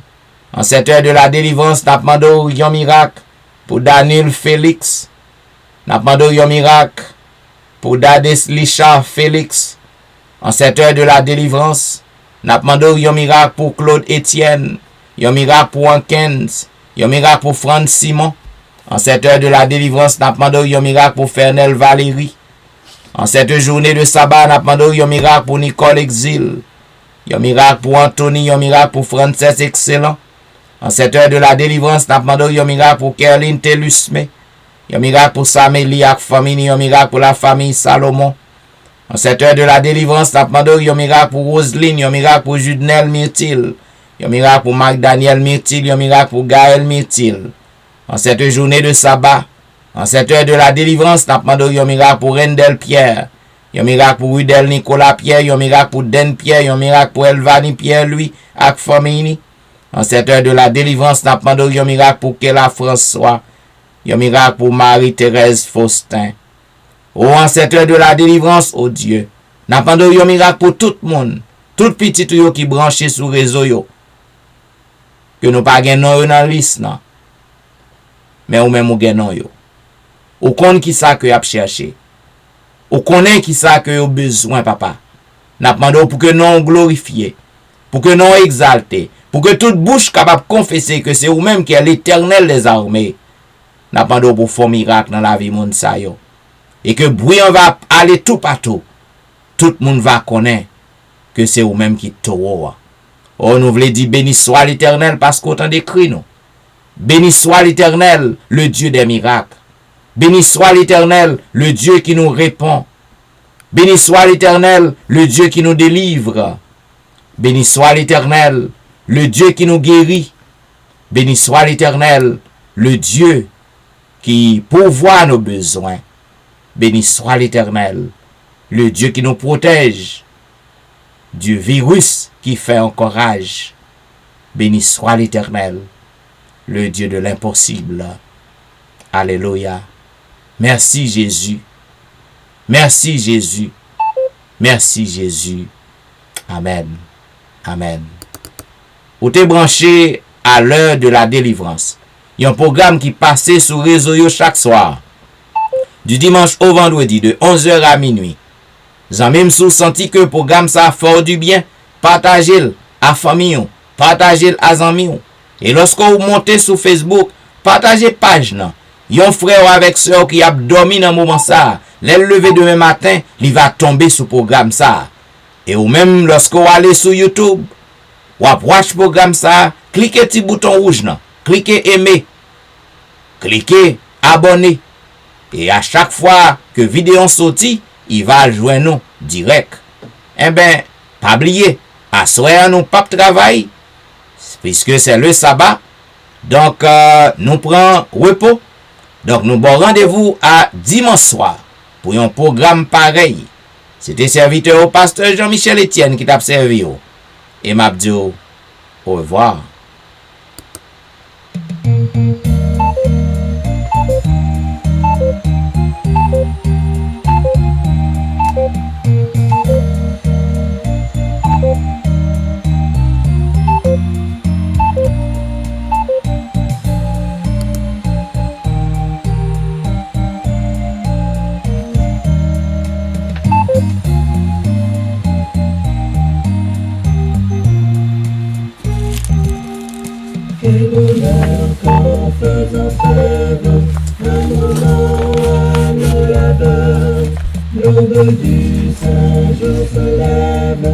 En cette heure de la délivrance, n'a demandé yon miracle pour Daniel Félix. N'a demandé yon miracle pour Dades Licha Félix. En cette heure de la délivrance, n'a demandé yon miracle pour Claude Etienne. Yon miracle pour Wankens. Yon miracle pour Franz Simon. En cette heure de la délivrance, n'a demandé yon miracle pour Fernel Valérie. En cette journée de sabbat, n'a demandé yon miracle pour Nicole Exil. Yon miracle pour Anthony. Yon miracle pour Frances Excellent. En cette heure de la délivrance, n'a demandé yon miracle pour Kerline Telusme. Yon miracle pour Samélie ak famille. Yon miracle pour la famille Salomon. En cette heure de la délivrance, n'a demandé yon miracle pour Roselyne. Yon miracle pour Judnel Myrtil. Yon miracle pour Marc Daniel Myrtil. Yon miracle pour Gaël Myrtil. En cette journée de sabbat, en cette heure de la délivrance, n'a demandé yon miracle pour Rendel Pierre. Yon miracle pour Rudel Nicolas Pierre. Yon miracle pour Den Pierre. Yon miracle pour Elvani Pierre lui ak famille. En cette heure de la délivrance, n'a demandé yon miracle pour Kela François. Yon miracle pour Marie-Thérèse Faustin. En cette heure de la délivrance, oh Dieu, n'a demandé yon miracle pour tout le monde. Tout petit yo qui branché sur réseau yo. Que nous pas gen non dans liste nan. mais ou même ou gen non yo. Ou connaît qui ça que y a cherché. Ou connaît qui ça que yo besoin papa. N'a demandé pour que non glorifié, pour que non exalté, pour que toute bouche capable confesser que c'est ou même qui est l'Éternel des armées. N'a demandé pour faire miracle dans la vie monde ça yo. Et que bruit va aller tout partout. Tout le monde va connaître que c'est ou même qui t'oua. Oh, nous voulons dire béni soit l'Éternel parce qu'autant d'écrit nous. Béni soit l'Éternel, le Dieu des miracles. Béni soit l'Éternel, le Dieu qui nous répond. Béni soit l'Éternel, le Dieu qui nous délivre. Béni soit l'Éternel, le Dieu qui nous guérit. Béni soit l'Éternel, le Dieu qui pourvoit nos besoins. Béni soit l'Éternel, le Dieu qui nous protège du virus qui fait encore rage. Béni soit l'Éternel, le Dieu de l'impossible. Alléluia. Merci Jésus. Merci Jésus. Merci Jésus. Amen. Amen. Ou t'es branché à l'heure de la délivrance. Il y a un programme qui passait sur réseau yo chaque soir. Du dimanche au vendredi de 11h à minuit. J'en même sous senti que le programme ça fort du bien. Partagez-le à famille, partagez-le à amis. Et lorsque vous montez sur Facebook, partagez page nan. Yon frère avec soeur qui a dormi dans moment ça, les lever demain matin, il va tomber sur programme ça. Et ou même lorsque vous allez sur YouTube, ou watch programme ça, cliquez petit bouton rouge nan, cliquez aimer, cliquez abonner. Et à chaque fois que vidéo sorti, il va joindre nous direct. Eh ben, pas oublier, à soir nous pas travail, puisque c'est le sabbat. Donc, nous prenons repos. Donc, nous bon rendez-vous à dimanche soir pour un programme pareil. C'était serviteur au pasteur Jean-Michel Etienne qui t'a servi. Et m'a dit au revoir. Quel bonheur qu'en faisant fève, un moment à nos labeurs, l'aube du Saint-Jour se lève,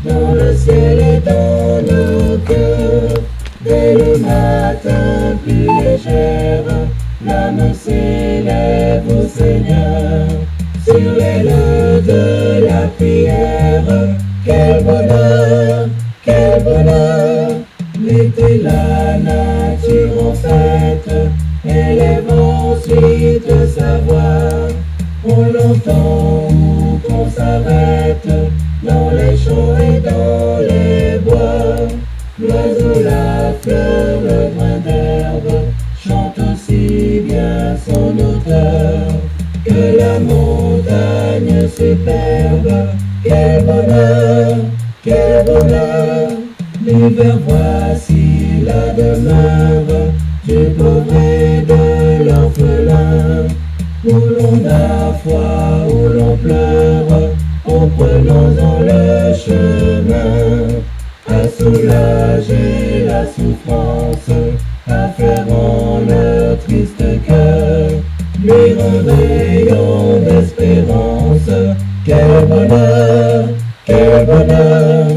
dans le ciel et dans nos cœurs. Dès le matin plus légère, l'âme s'élève au Seigneur. Sur l'aile de la prière, quel bonheur, quel bonheur. L'été, la nature en fête, élève ensuite sa voix. On l'entend où qu'on s'arrête, dans les champs et dans les bois. L'oiseau, la fleur, le brin d'herbe, chante aussi bien son auteur que la montagne superbe. Quel bonheur, quel bonheur. L'hiver voici la demeure du pauvre et de l'orphelin, où l'on a froid, où l'on pleure, en prenant le chemin, à soulager la souffrance, affairant le triste cœur, lui rendre rayon d'espérance. Quel bonheur, quel bonheur.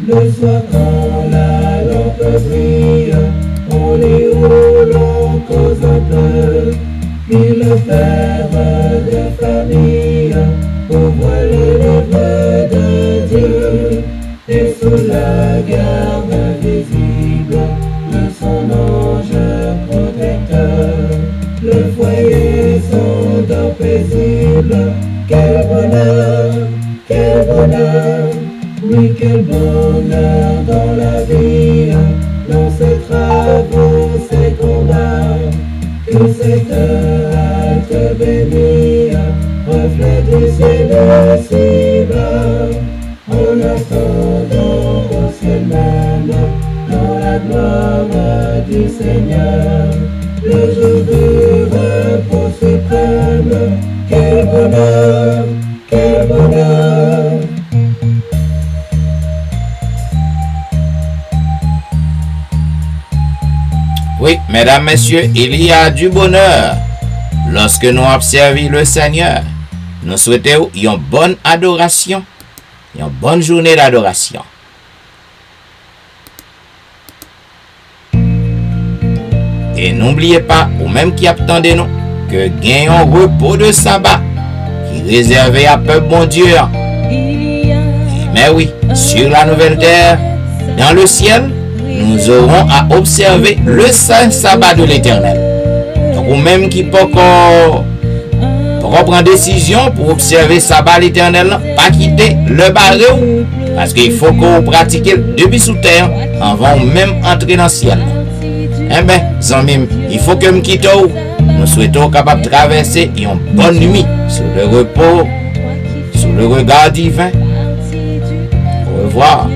Le soir quand la lampe brille, on est où l'on cause un peu, puis le père de famille ouvre les lèvres de Dieu, et sous la garde invisible de son ange protecteur, le foyer s'endort paisible. Quel bonheur, quel bonheur. Oui, quel bonheur dans la vie, dans ses travaux, ses combats, que cette halte bénie, reflet du ciel si bas, en attendant au ciel même, dans la gloire du Seigneur. le jour du repos suprême. Quel bonheur, quel bonheur. Oui, mesdames, messieurs, il y a du bonheur lorsque nous observons le Seigneur. Nous souhaitons une bonne adoration, une bonne journée d'adoration. Et n'oubliez pas, ou même qui attendez nous, que gagne un repos de sabbat qui est réservé à peuple bon Dieu. Mais oui, sur la nouvelle terre, dans le ciel, nous aurons à observer le saint sabbat de l'Éternel. Donc, ou même qui peut prendre décision pour observer sabbat l'Éternel, pas quitter le barreau, parce qu'il faut qu'on pratique depuis sous terre avant même entrer dans le ciel. Eh bien, amis, il faut que nous quittions. Nous souhaitons capable de traverser une bonne nuit sur le repos, sous le regard divin. Au revoir.